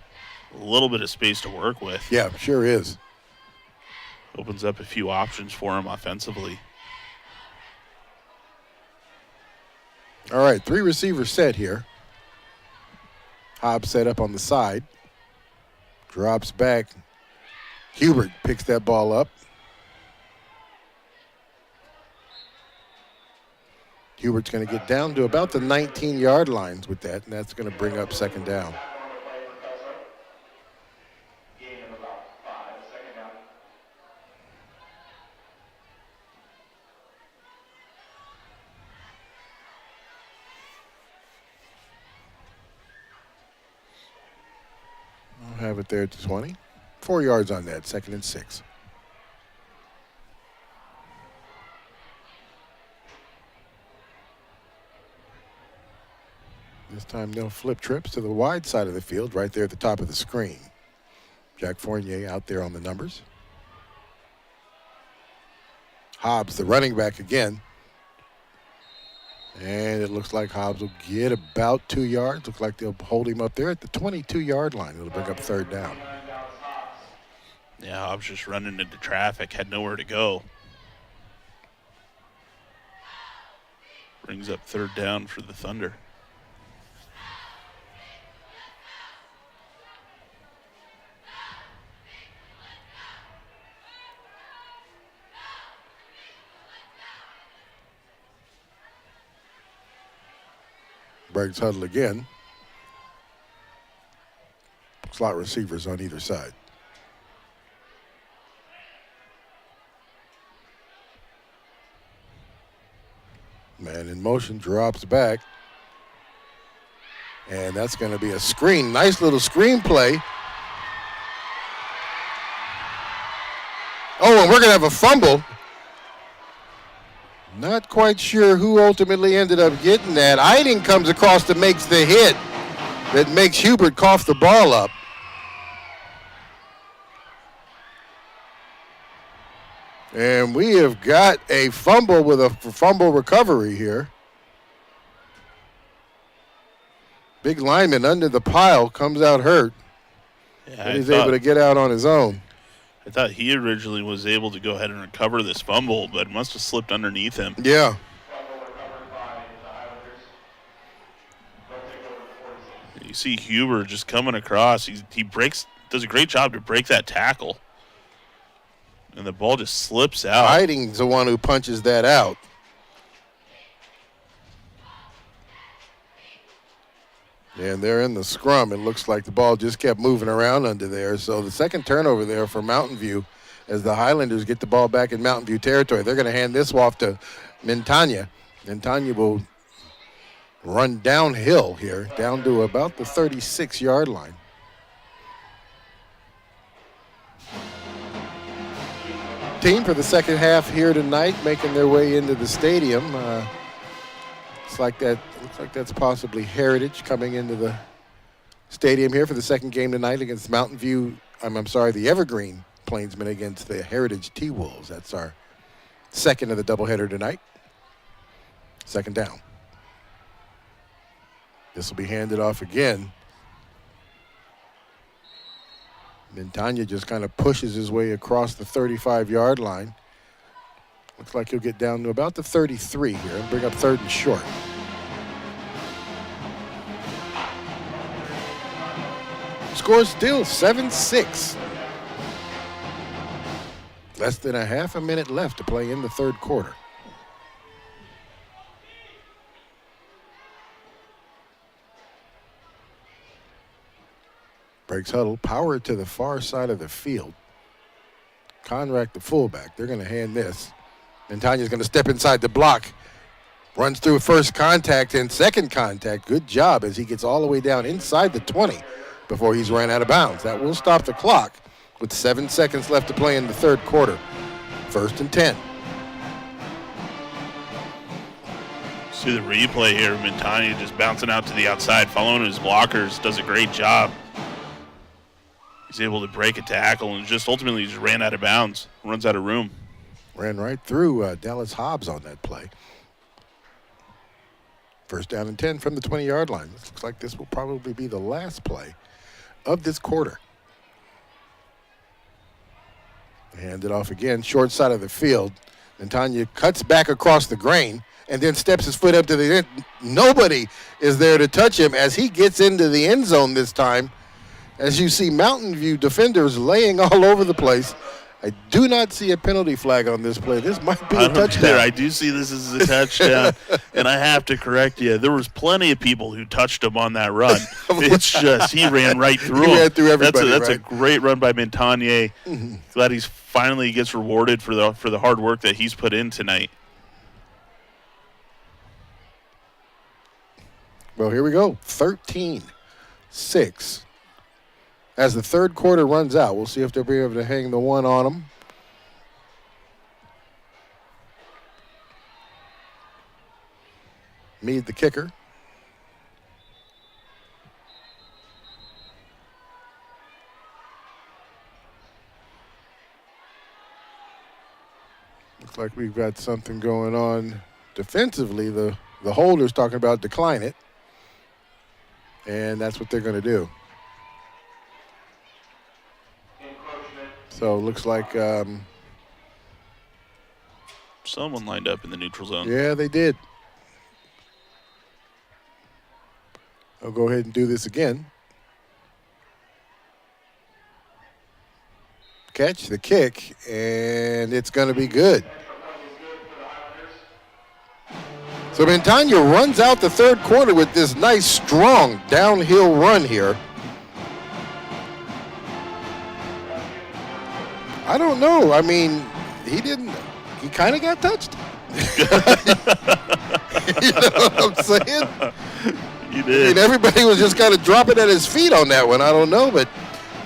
a little bit of space to work with. Yeah, sure is. Opens up a few options for him offensively. All right, 3 receivers set here. Hobbs set up on the side. Drops back. Hubert picks that ball up. Hubert's going to get down to about the 19-yard lines with that, and that's going to bring up 2nd down. I'll have it there at the 20. 4 yards on that, 2nd and 6. This time they'll flip trips to the wide side of the field, right there at the top of the screen. Jack Fournier out there on the numbers. Hobbs, the running back again. And it looks like Hobbs will get about 2 yards. Looks like they'll hold him up there at the 22-yard line. It'll bring up third down. Yeah, Hobbs just running into traffic, had nowhere to go. Brings up third down for the Thunder. Breaks huddle again. Slot receivers on either side. Man in motion, drops back. And that's going to be a screen. Nice little screen play. Oh, and we're going to have a fumble. Not quite sure who ultimately ended up getting that. Eiding comes across and makes the hit that makes Hubert cough the ball up. And we have got a fumble with a fumble recovery here. Big lineman under the pile comes out hurt. Yeah, and he's able to get out on his own. I thought he originally was able to go ahead and recover this fumble, but it must have slipped underneath him. Yeah. You see Huber just coming across. He does a great job to break that tackle. And the ball just slips out. Eiding's the one who punches that out. And they're in the scrum. It looks like the ball just kept moving around under there. So the second turnover there for Mountain View as the Highlanders get the ball back in Mountain View territory. They're going to hand this off to Mintanya. Mintanya will run downhill here, down to about the 36-yard line. Team for the second half here tonight, making their way into the stadium. Looks like that's possibly Heritage coming into the stadium here for the second game tonight against Mountain View. The Evergreen Plainsmen against the Heritage T-Wolves. That's our second of the doubleheader tonight. Second down. This will be handed off again. Mintanya just kind of pushes his way across the 35-yard line. Looks like he'll get down to about the 33 here and bring up third and short. Score still 7-6. Less than a half a minute left to play in the third quarter. Breaks huddle, power to the far side of the field. Conrack, the fullback, they're going to hand this. Mintanya's going to step inside the block. Runs through first contact and second contact. Good job as he gets all the way down inside the 20 before he's ran out of bounds. That will stop the clock with 7 seconds left to play in the third quarter. 1st and 10. See the replay here. Mintanya just bouncing out to the outside, following his blockers. Does a great job. He's able to break a tackle and just ultimately just ran out of bounds. Runs out of room. Ran right through Dallas Hobbs on that play. 1st down and 10 from the 20-yard line. This looks like this will probably be the last play of this quarter. Hand it off again, short side of the field. Mintanya cuts back across the grain and then steps his foot up to the end. Nobody is there to touch him as he gets into the end zone this time. As you see Mountain View defenders laying all over the place. I do not see a penalty flag on this play. This might be a touchdown. I do see this as a touchdown, and I have to correct you. There was plenty of people who touched him on that run. It's just he ran right through him. He ran through everybody, That's a great run by Mintanya. Glad he's finally gets rewarded for the hard work that he's put in tonight. Well, here we go. 13-6. As the third quarter runs out, we'll see if they'll be able to hang the one on them. Meade, the kicker. Looks Looks like we've got something going on defensively. The holder's talking about decline it. And that's what they're going to do. So it looks like someone lined up in the neutral zone. Yeah, they did. I'll go ahead and do this again. Catch the kick, and it's going to be good. So Montaigne runs out the third quarter with this nice, strong downhill run here. I don't know. I mean, he kind of got touched. You know what I'm saying? He did. I mean, everybody was just kind of dropping at his feet on that one. I don't know, but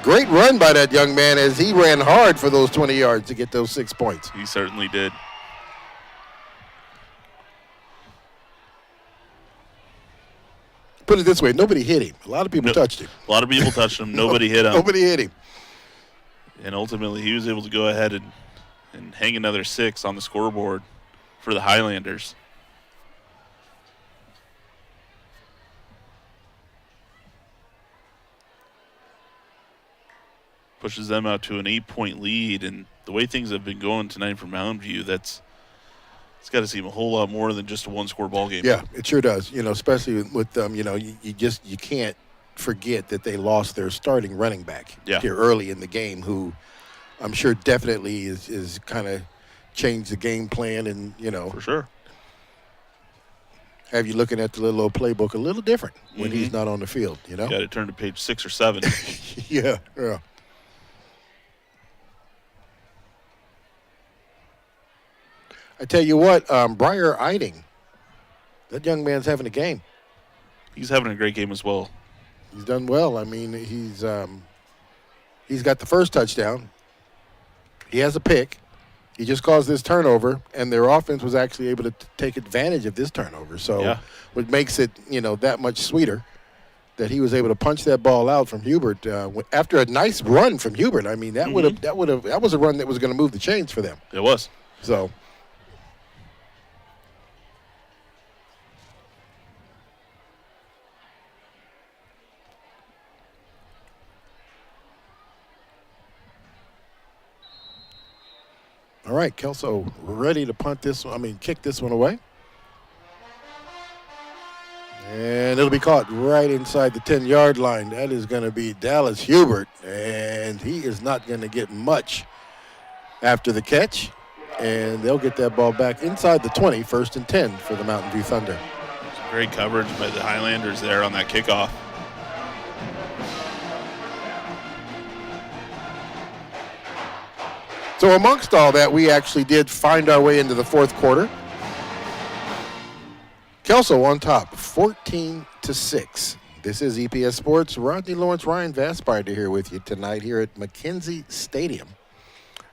great run by that young man as he ran hard for those 20 yards to get those 6 points. He certainly did. Put it this way, nobody hit him. A lot of people touched him. A lot of people touched him. Nobody hit him. Nobody hit him. And ultimately, he was able to go ahead and hang another 6 on the scoreboard for the Highlanders. Pushes them out to an 8-point lead, and the way things have been going tonight for Mountain View, it's got to seem a whole lot more than just a one-score ball game. Yeah, it sure does. You know, especially with them. You know, you can't forget that they lost their starting running back here early in the game, who I'm sure definitely is kind of changed the game plan, and for sure have you looking at the little old playbook a little different when he's not on the field. You know, got to turn to page 6 or 7. Yeah. I tell you what, Briar Eiding, that young man's having a game. He's having a great game as well. He's done well. I mean, he's got the first touchdown. He has a pick. He just caused this turnover, and their offense was actually able to take advantage of this turnover. So what makes it, that much sweeter that he was able to punch that ball out from Hubert after a nice run from Hubert. I mean, that was a run that was going to move the chains for them. It was. So all right, Kelso ready to kick this one away. And it'll be caught right inside the 10-yard line. That is going to be Dallas Hubert, and he is not going to get much after the catch. And they'll get that ball back inside the 20, 1st and 10 for the Mountain View Thunder. Great coverage by the Highlanders there on that kickoff. So amongst all that, we actually did find our way into the fourth quarter. Kelso on top, 14-6. This is EPS Sports. Rodney Lawrence, Ryan Vassbinder here with you tonight here at McKenzie Stadium.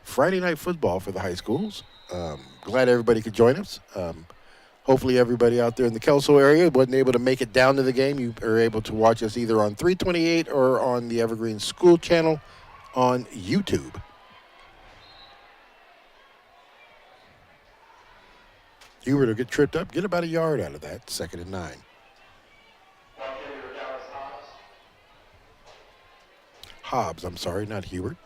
Friday night football for the high schools. Glad everybody could join us. Hopefully everybody out there in the Kelso area wasn't able to make it down to the game. You are able to watch us either on 328 or on the Evergreen School channel on YouTube. Hubert will get tripped up, get about a yard out of that, 2nd and 9. Hobbs, I'm sorry, not Hubert.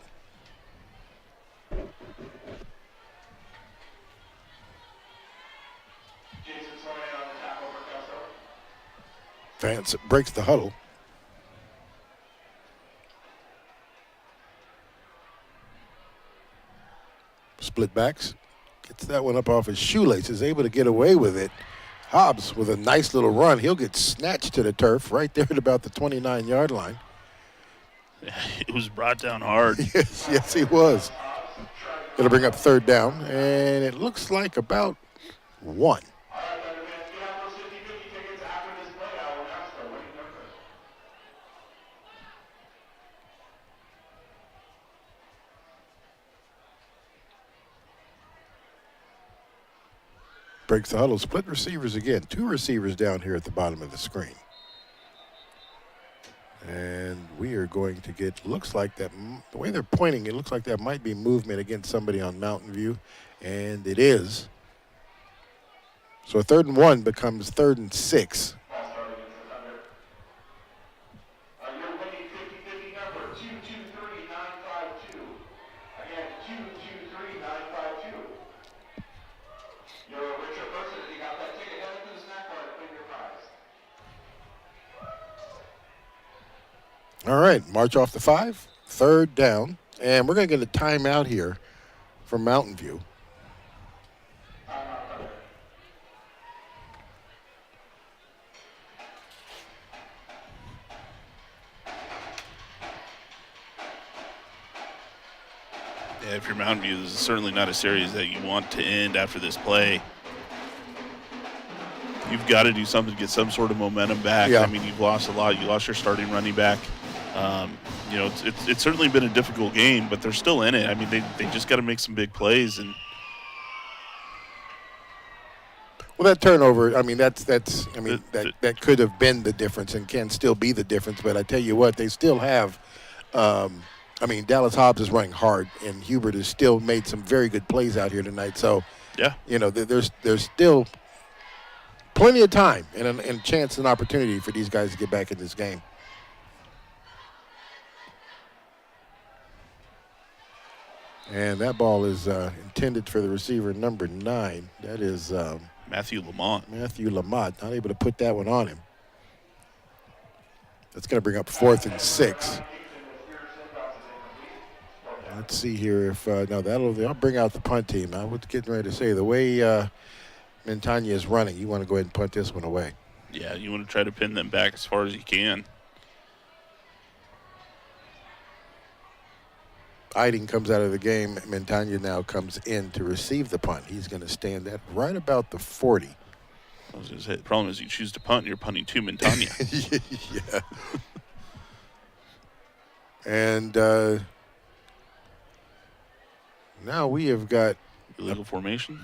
Vance breaks the huddle. Split backs. Gets that one up off his shoelaces, able to get away with it. Hobbs with a nice little run. He'll get snatched to the turf right there at about the 29-yard line. It was brought down hard. Yes, he was. It'll bring up 3rd down, and it looks like about 1. Breaks the huddle. Split receivers again. 2 receivers down here at the bottom of the screen. And we are going to get, looks like that, the way they're pointing, it looks like that might be movement against somebody on Mountain View, and it is. So a 3rd and 1 becomes 3rd and 6. Your winning 50-50 number, 223952. Again, 223952. You're a richer person if you got that ticket. Head into the snack bar to win your prize. All right, march off the 5, 3rd down, and we're going to get a timeout here from Mountain View. Yeah, if you're Mountain View, this is certainly not a series that you want to end after this play. You've got to do something to get some sort of momentum back. Yeah. I mean, you've lost a lot. You lost your starting running back. You know, it's certainly been a difficult game, but they're still in it. I mean, they just got to make some big plays. And Well, that turnover, I mean, that could have been the difference and can still be the difference. But I tell you what, they still have. I mean, Dallas Hobbs is running hard, and Hubert has still made some very good plays out here tonight. So, yeah, you know, there's still plenty of time and a chance and opportunity for these guys to get back in this game. And that ball is intended for the receiver number 9. That is Matthew Lamont. Matthew Lamont, not able to put that one on him. That's going to bring up 4th and 6. Let's see here if no, they'll bring out the punt team. I was getting ready to say the way Montagna is running, you want to go ahead and punt this one away. Yeah, you want to try to pin them back as far as you can. Eiding comes out of the game. Montagna now comes in to receive the punt. He's going to stand at right about the 40. I was going to say, the problem is you choose to punt, and you're punting to Montagna. Yeah. And now we have got illegal formation.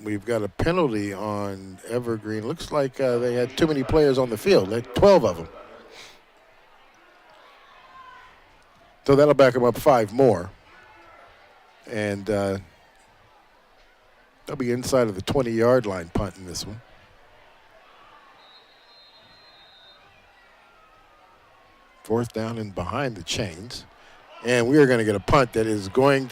We've got a penalty on Evergreen. Looks like they had too many players on the field. They had 12 of them. So that'll back them up 5 more. And they'll be inside of the 20-yard line punting this one. Fourth down and behind the chains. And we are going to get a punt that is going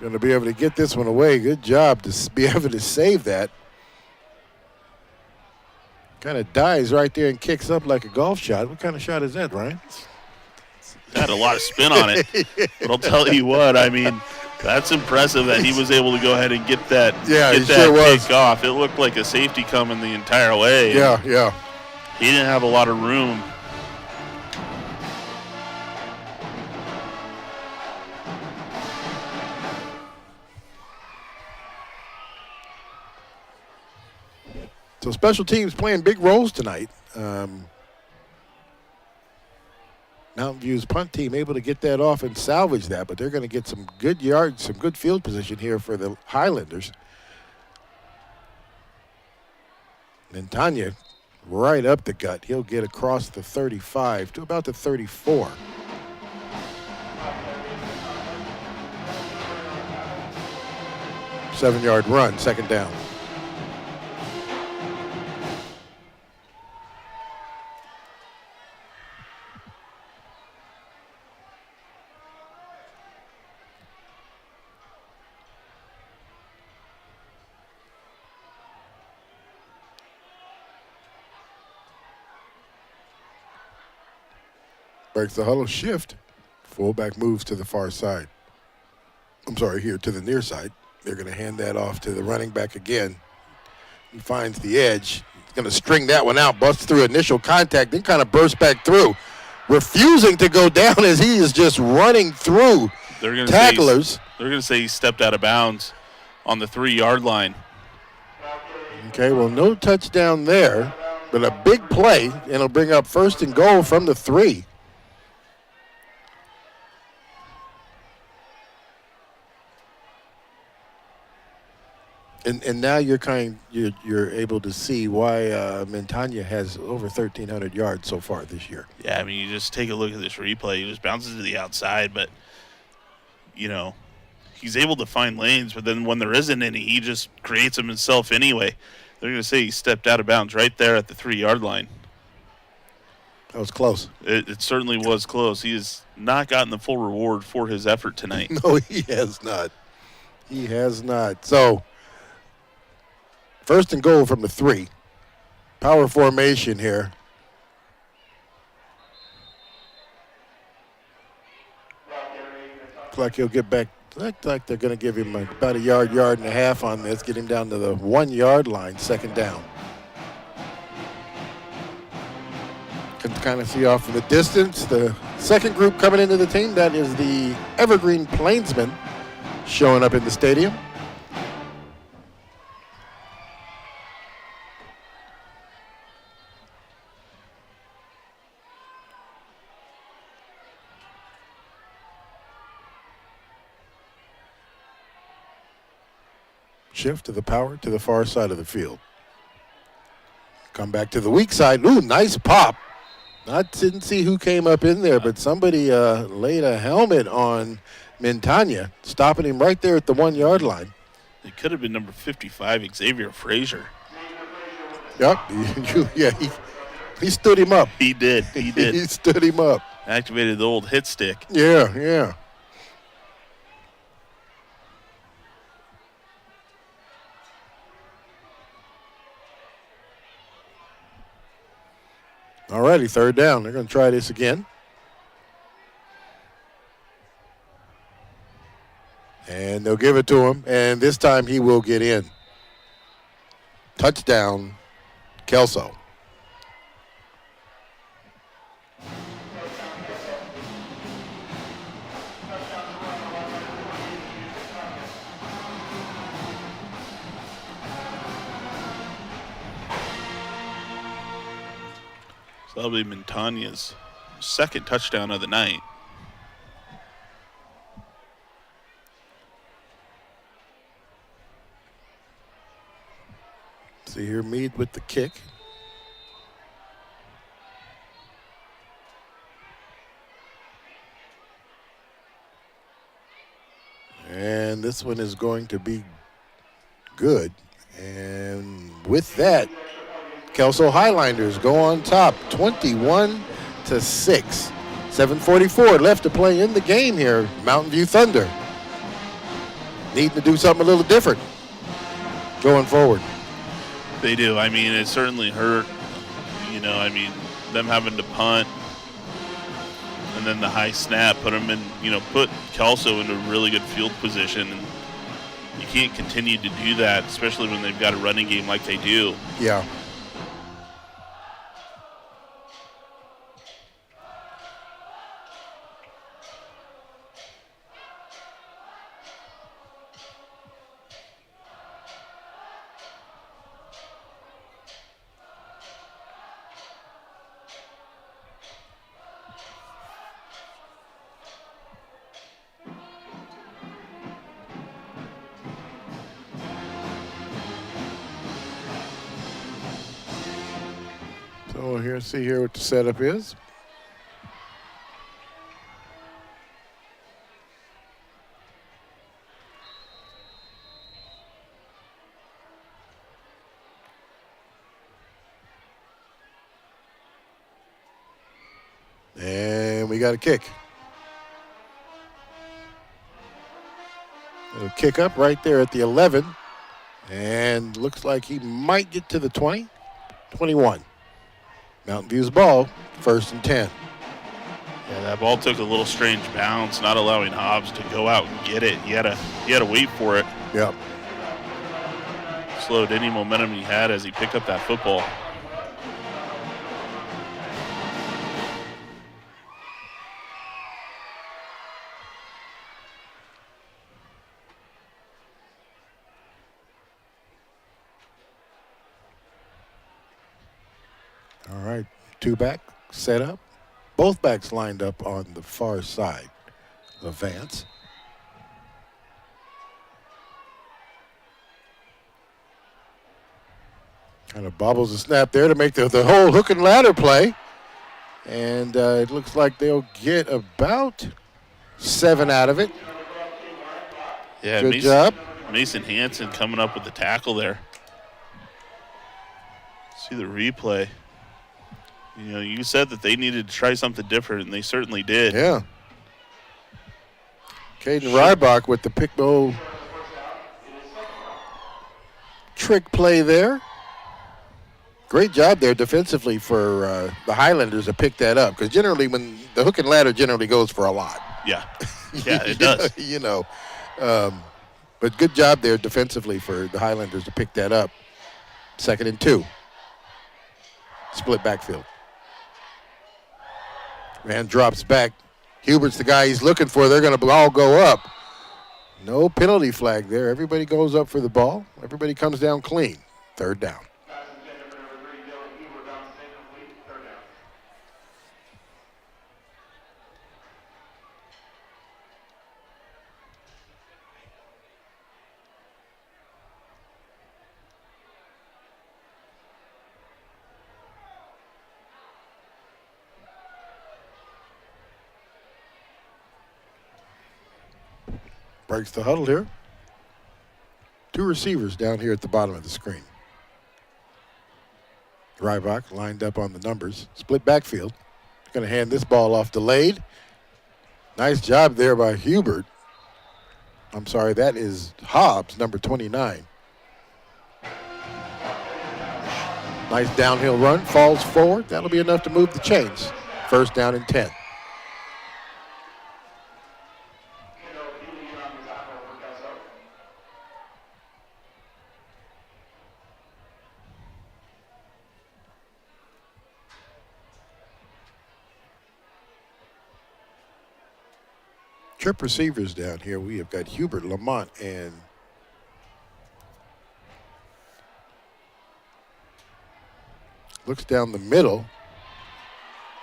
to be able to get this one away. Good job to be able to save that. Kind of dives right there and kicks up like a golf shot. What kind of shot is that, Ryan? Had a lot of spin on it. But I'll tell you what, I mean, that's impressive that he was able to go ahead and get that, kick off. It looked like a safety coming the entire way. Yeah. He didn't have a lot of room. So special teams playing big roles tonight. Mountain View's punt team able to get that off and salvage that, but they're going to get some good yards, some good field position here for the Highlanders. Montagna right up the gut. He'll get across the 35 to about the 34. Seven-yard run, 2nd down. Breaks the huddle, shift. Fullback moves to the far side. I'm sorry, here to the near side. They're going to hand that off to the running back again. He finds the edge. He's going to string that one out, busts through initial contact, then kind of bursts back through, refusing to go down as he is just running through tacklers. They're going to say he stepped out of bounds on the 3-yard line. Okay, well, no touchdown there, but a big play, and it'll bring up 1st and goal from the 3. And now you're able to see why Montagna has over 1,300 yards so far this year. Yeah, I mean, you just take a look at this replay. He just bounces to the outside, but, you know, he's able to find lanes, but then when there isn't any, he just creates them himself anyway. They're going to say he stepped out of bounds right there at the 3-yard line. That was close. It certainly was close. He has not gotten the full reward for his effort tonight. No, he has not. He has not. So, first and goal from the 3. Power formation here. Looks like he'll get back. Looks like they're going to give him about a yard and a half on this, get him down to the 1-yard line, second down. Can kind of see off in the distance the second group coming into the team. That is the Evergreen Plainsmen showing up in the stadium. Shift to the power to the far side of the field. Come back to the weak side. Ooh, nice pop. I didn't see who came up in there, but somebody laid a helmet on Montagna, stopping him right there at the 1-yard line. It could have been number 55, Xavier Frazier. Yep. He stood him up. He did. He did. He stood him up. Activated the old hit stick. Yeah. All righty, third down. They're going to try this again. And they'll give it to him, and this time he will get in. Touchdown, Kelso. So that'll be Montagna's second touchdown of the night. See here, Meade with the kick. And this one is going to be good. And with that, Kelso Highlanders go on top, 21-6. 7:44 left to play in the game here. Mountain View Thunder needing to do something a little different going forward. They do. I mean, it certainly hurt. You know, I mean, them having to punt and then the high snap put Kelso into a really good field position. And you can't continue to do that, especially when they've got a running game like they do. Yeah. So here, see here what the setup is. And we got a kick. A kick up right there at the 11. And looks like he might get to the 20, 21. Mountain View's ball, 1st and 10. Yeah, that ball took a little strange bounce, not allowing Hobbs to go out and get it. He had to wait for it. Yep. Slowed any momentum he had as he picked up that football. All right, 2 back set up. Both backs lined up on the far side of Vance. Kind of bobbles the snap there to make the whole hook and ladder play. And it looks like they'll get about 7 out of it. Yeah, good job. Mason Hansen coming up with the tackle there. See the replay. You know, you said that they needed to try something different, and they certainly did. Yeah. Caden Rybach with the pick-go trick play there. Great job there defensively for the Highlanders to pick that up, because generally when the hook and ladder generally goes for a lot. Yeah, yeah, it does. You know, but good job there defensively for the Highlanders to pick that up. 2nd and 2. Split backfield. Man drops back. Hubert's the guy he's looking for. They're going to all go up. No penalty flag there. Everybody goes up for the ball. Everybody comes down clean. 3rd down. Breaks the huddle here. 2 receivers down here at the bottom of the screen. Rybach lined up on the numbers. Split backfield. Going to hand this ball off delayed. Nice job there by Hubert. I'm sorry, that is Hobbs, number 29. Nice downhill run, falls forward. That'll be enough to move the chains. 1st down and 10. Trip receivers down here. We have got Hubert, Lamont, and looks down the middle.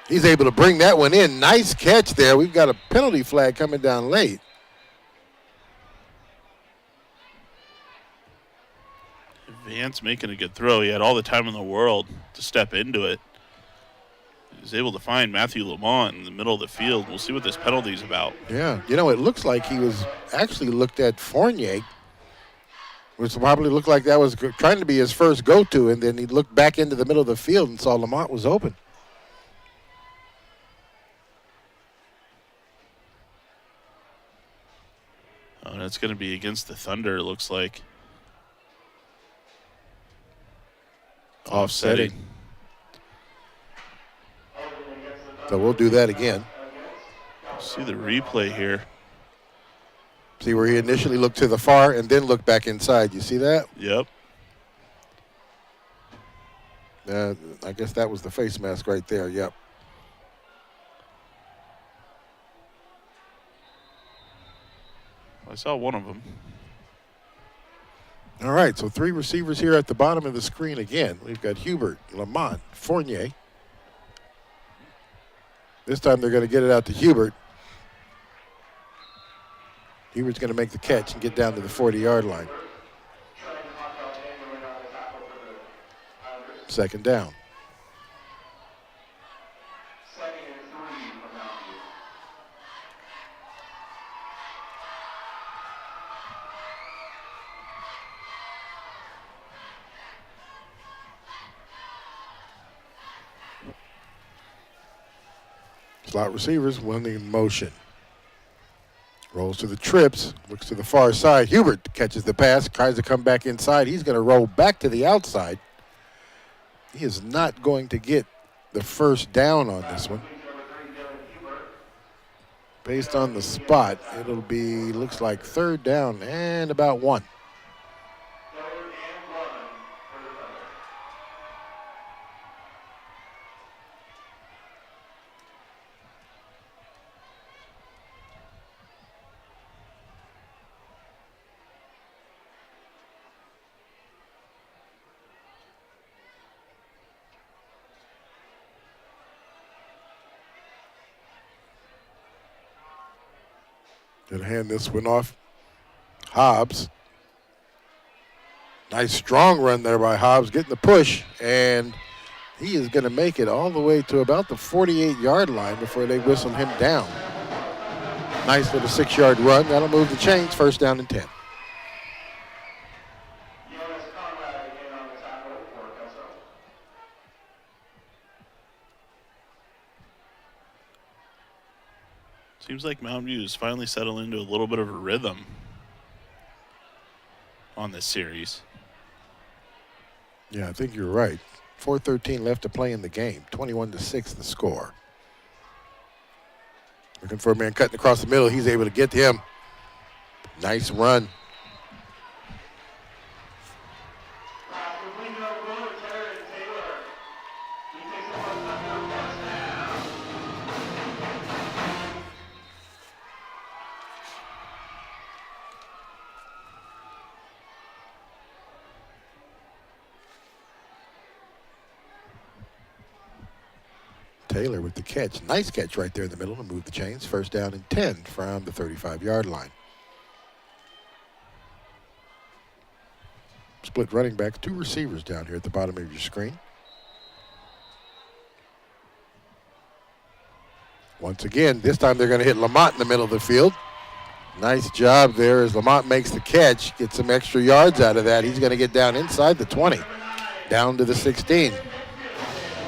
He's able to bring that one in. Nice catch there. We've got a penalty flag coming down late. Vance making a good throw. He had all the time in the world to step into it. He was able to find Matthew Lamont in the middle of the field. We'll see what this penalty is about. Yeah, you know, it looks like he was actually looked at Fournier, which probably looked like that was trying to be his first go-to, and then he looked back into the middle of the field and saw Lamont was open. Oh, that's going to be against the Thunder, it looks like. Offsetting. So we'll do that again. See the replay here. See where he initially looked to the far and then looked back inside. You see that? Yep. I guess that was the face mask right there. Yep. I saw one of them. All right, so 3 receivers here at the bottom of the screen again. We've got Hubert, Lamont, Fournier. This time they're going to get it out to Hubert. Hubert's going to make the catch and get down to the 40-yard line. 2nd down. Slot receivers winning in motion. Rolls to the trips, looks to the far side. Hubert catches the pass, tries to come back inside. He's going to roll back to the outside. He is not going to get the 1st down on this one. Based on the spot, it'll be, looks like 3rd down and about 1. Gonna hand this one off. Hobbs. Nice strong run there by Hobbs, getting the push, and he is going to make it all the way to about the 48-yard line before they whistle him down. Nice little 6-yard run. That'll move the chains. First down and 10. Seems like Mountain View is finally settling into a little bit of a rhythm on this series. Yeah, I think you're right. 4:13 left to play in the game. 21-6 the score. Looking for a man cutting across the middle. He's able to get to him. Nice run. Taylor with the catch. Nice catch right there in the middle to move the chains. First down and 10 from the 35-yard line. Split running backs, 2 receivers down here at the bottom of your screen. Once again, this time they're going to hit Lamont in the middle of the field. Nice job there as Lamont makes the catch, gets some extra yards out of that. He's going to get down inside the 20, down to the 16.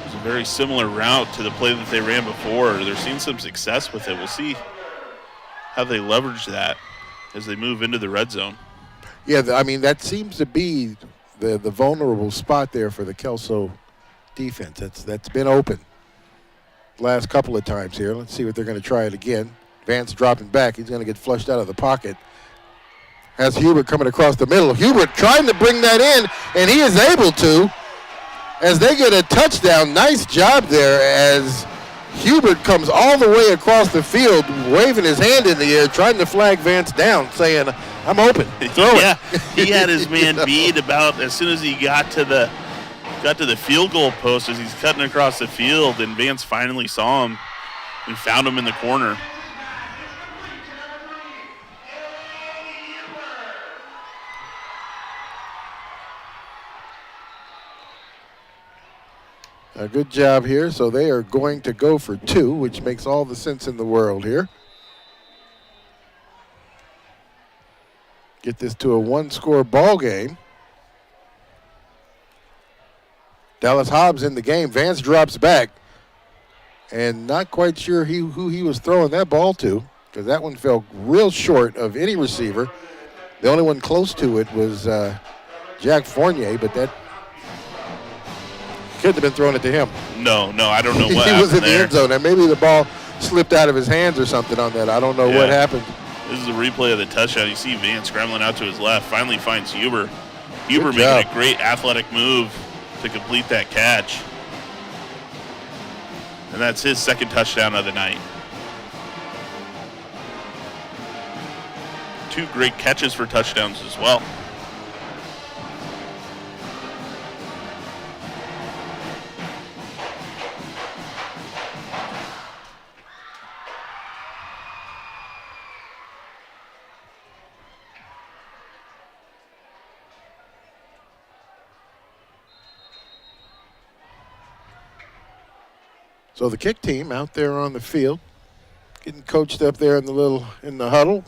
A very similar route to the play that they ran before. They're seeing some success with it. We'll see how they leverage that as they move into the red zone. Yeah, I mean, that seems to be the vulnerable spot there for the Kelso defense. That's been open last couple of times here. Let's see what they're going to try it again. Vance dropping back. He's going to get flushed out of the pocket. Has Hubert coming across the middle. Hubert trying to bring that in, and he is able to. As they get a touchdown. Nice job there as Hubert comes all the way across the field, waving his hand in the air, trying to flag Vance down, saying, I'm open. Throw yeah, it. He had his man beat about as soon as he got to the field goal post as he's cutting across the field, and Vance finally saw him and found him in the corner. A good job here. So they are going to go for 2, which makes all the sense in the world here. Get this to a 1-score ball game. Dallas Hobbs in the game. Vance drops back. And not quite sure who he was throwing that ball to, because that one fell real short of any receiver. The only one close to it was Jack Fournier, but that couldn't have been throwing it to him. No, I don't know what he was in the there. end zone, and maybe the ball slipped out of his hands or something on that. I don't know what happened. This is a replay of the touchdown. You see Vance scrambling out to his left, finally finds Huber. Huber making a great athletic move to complete that catch. And that's his second touchdown of the night. 2 great catches for touchdowns as well. So the kick team out there on the field, getting coached up there in the huddle.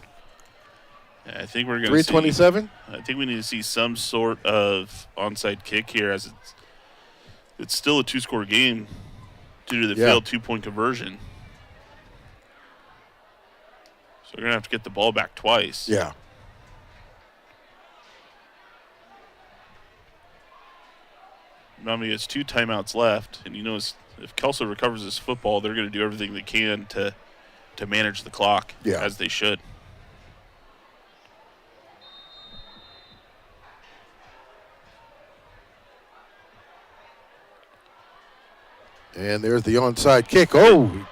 Yeah, I think we're going to see 3:27. I think we need to see some sort of onside kick here, as it's still a 2-score game due to the failed 2-point conversion. So we're going to have to get the ball back twice. Yeah. Nami has 2 timeouts left, and if Kelso recovers this football, they're going to do everything they can to manage the clock, as they should. And there's the onside kick. Oh,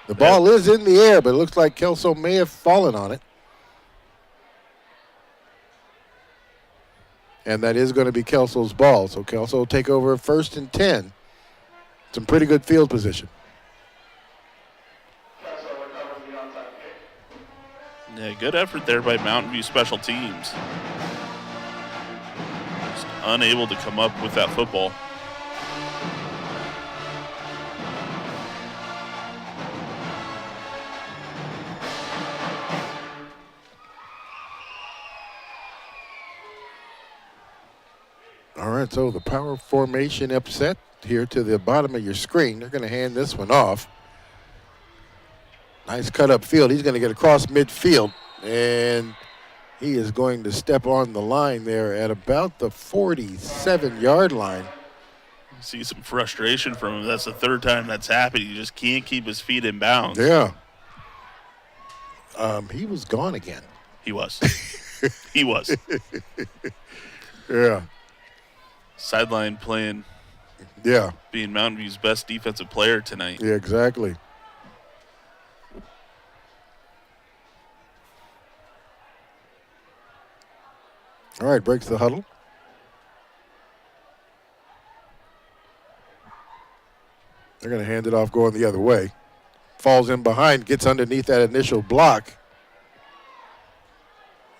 the ball is in the air, but it looks like Kelso may have fallen on it. And that is going to be Kelso's ball. So Kelso will take over 1st and 10. Some pretty good field position. Yeah, good effort there by Mountain View Special Teams. Just unable to come up with that football. All right, so the power formation upset here to the bottom of your screen. They're going to hand this one off. Nice cut up field. He's going to get across midfield, and he is going to step on the line there at about the 47-yard line. See some frustration from him. That's the third time that's happened. He just can't keep his feet in bounds. Yeah. He was gone again. He was. He was. Yeah. Sideline playing. Yeah. Being Mountain View's best defensive player tonight. Yeah, exactly. All right, breaks the huddle. They're going to hand it off going the other way. Falls in behind, gets underneath that initial block.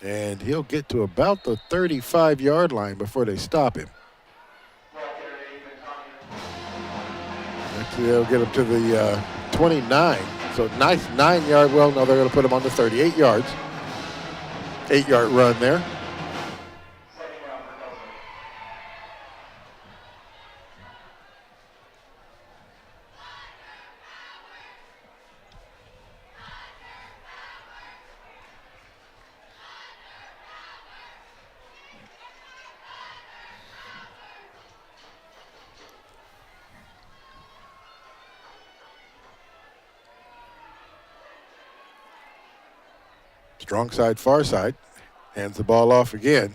And he'll get to about the 35-yard line before they stop him. Actually, they'll get him to the 29. So nice 9-yard. Well, no, they're going to put him on the 38 yards. 8-yard run there. Strong side, far side. Hands the ball off again.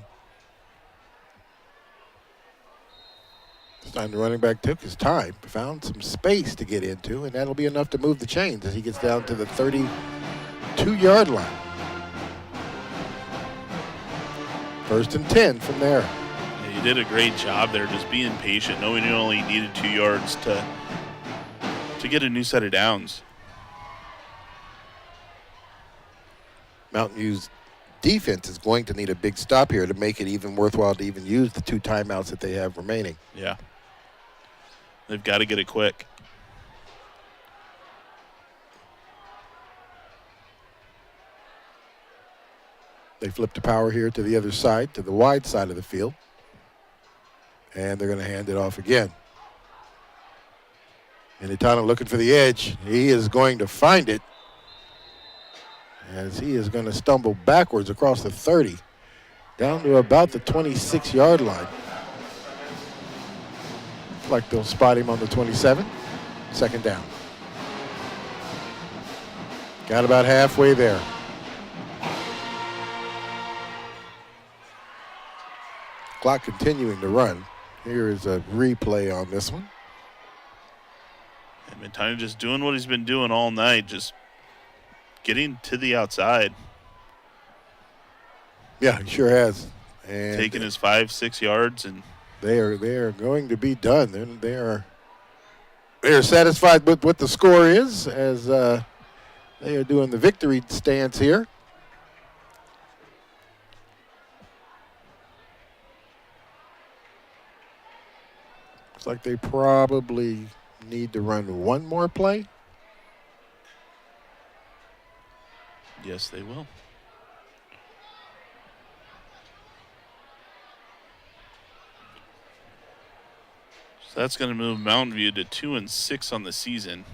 This time the running back took his time, found some space to get into, and that'll be enough to move the chains as he gets down to the 32-yard line. 1st and 10 from there. Yeah, you did a great job there, just being patient, knowing you only needed 2 yards to get a new set of downs. Mountain View's defense is going to need a big stop here to make it even worthwhile to even use the 2 timeouts that they have remaining. Yeah. They've got to get it quick. They flip the power here to the other side, to the wide side of the field. And they're going to hand it off again. Initano looking for the edge. He is going to find it, as he is going to stumble backwards across the 30, down to about the 26-yard line. Like they'll spot him on the 27, 2nd down. Got about halfway there. Clock continuing to run. Here is a replay on this one. And Montana just doing what he's been doing all night, just getting to the outside. Yeah, he sure has. And taking his 5-6 yards, and they are going to be done. They are satisfied with what the score is, as they are doing the victory stance here. Looks like they probably need to run one more play. Yes, they will. So that's going to move Mountain View to 2-6 on the season.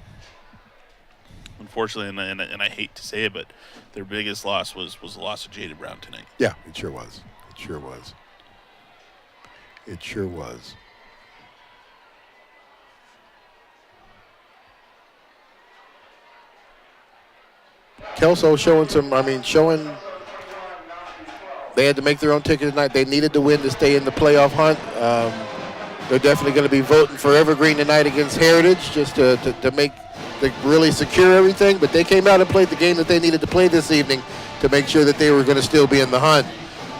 Unfortunately, and I hate to say it, but their biggest loss was the loss of Jada Brown tonight. Yeah, it sure was. It sure was. It sure was. Kelso showing they had to make their own ticket tonight. They needed to win to stay in the playoff hunt. They're definitely going to be voting for Evergreen tonight against Heritage, just to really secure everything. But they came out and played the game that they needed to play this evening to make sure that they were going to still be in the hunt.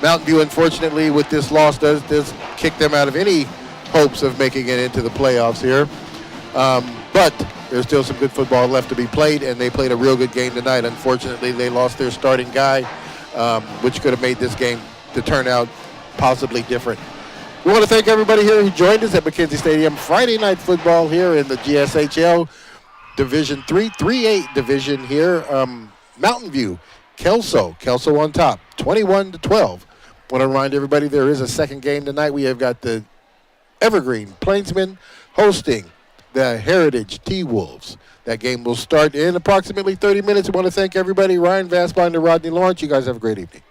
Mountain View, unfortunately, with this loss, does kick them out of any hopes of making it into the playoffs here. But there's still some good football left to be played, and they played a real good game tonight. Unfortunately, they lost their starting guy, which could have made this game to turn out possibly different. We want to thank everybody here who joined us at McKenzie Stadium. Friday night football here in the GSHL Division 3, 3A division here. Mountain View, Kelso on top, 21-12. Want to remind everybody there is a second game tonight. We have got the Evergreen Plainsmen hosting the Heritage T-Wolves. That game will start in approximately 30 minutes. We want to thank everybody. Ryan Vassbinder, Rodney Lawrence. You guys have a great evening.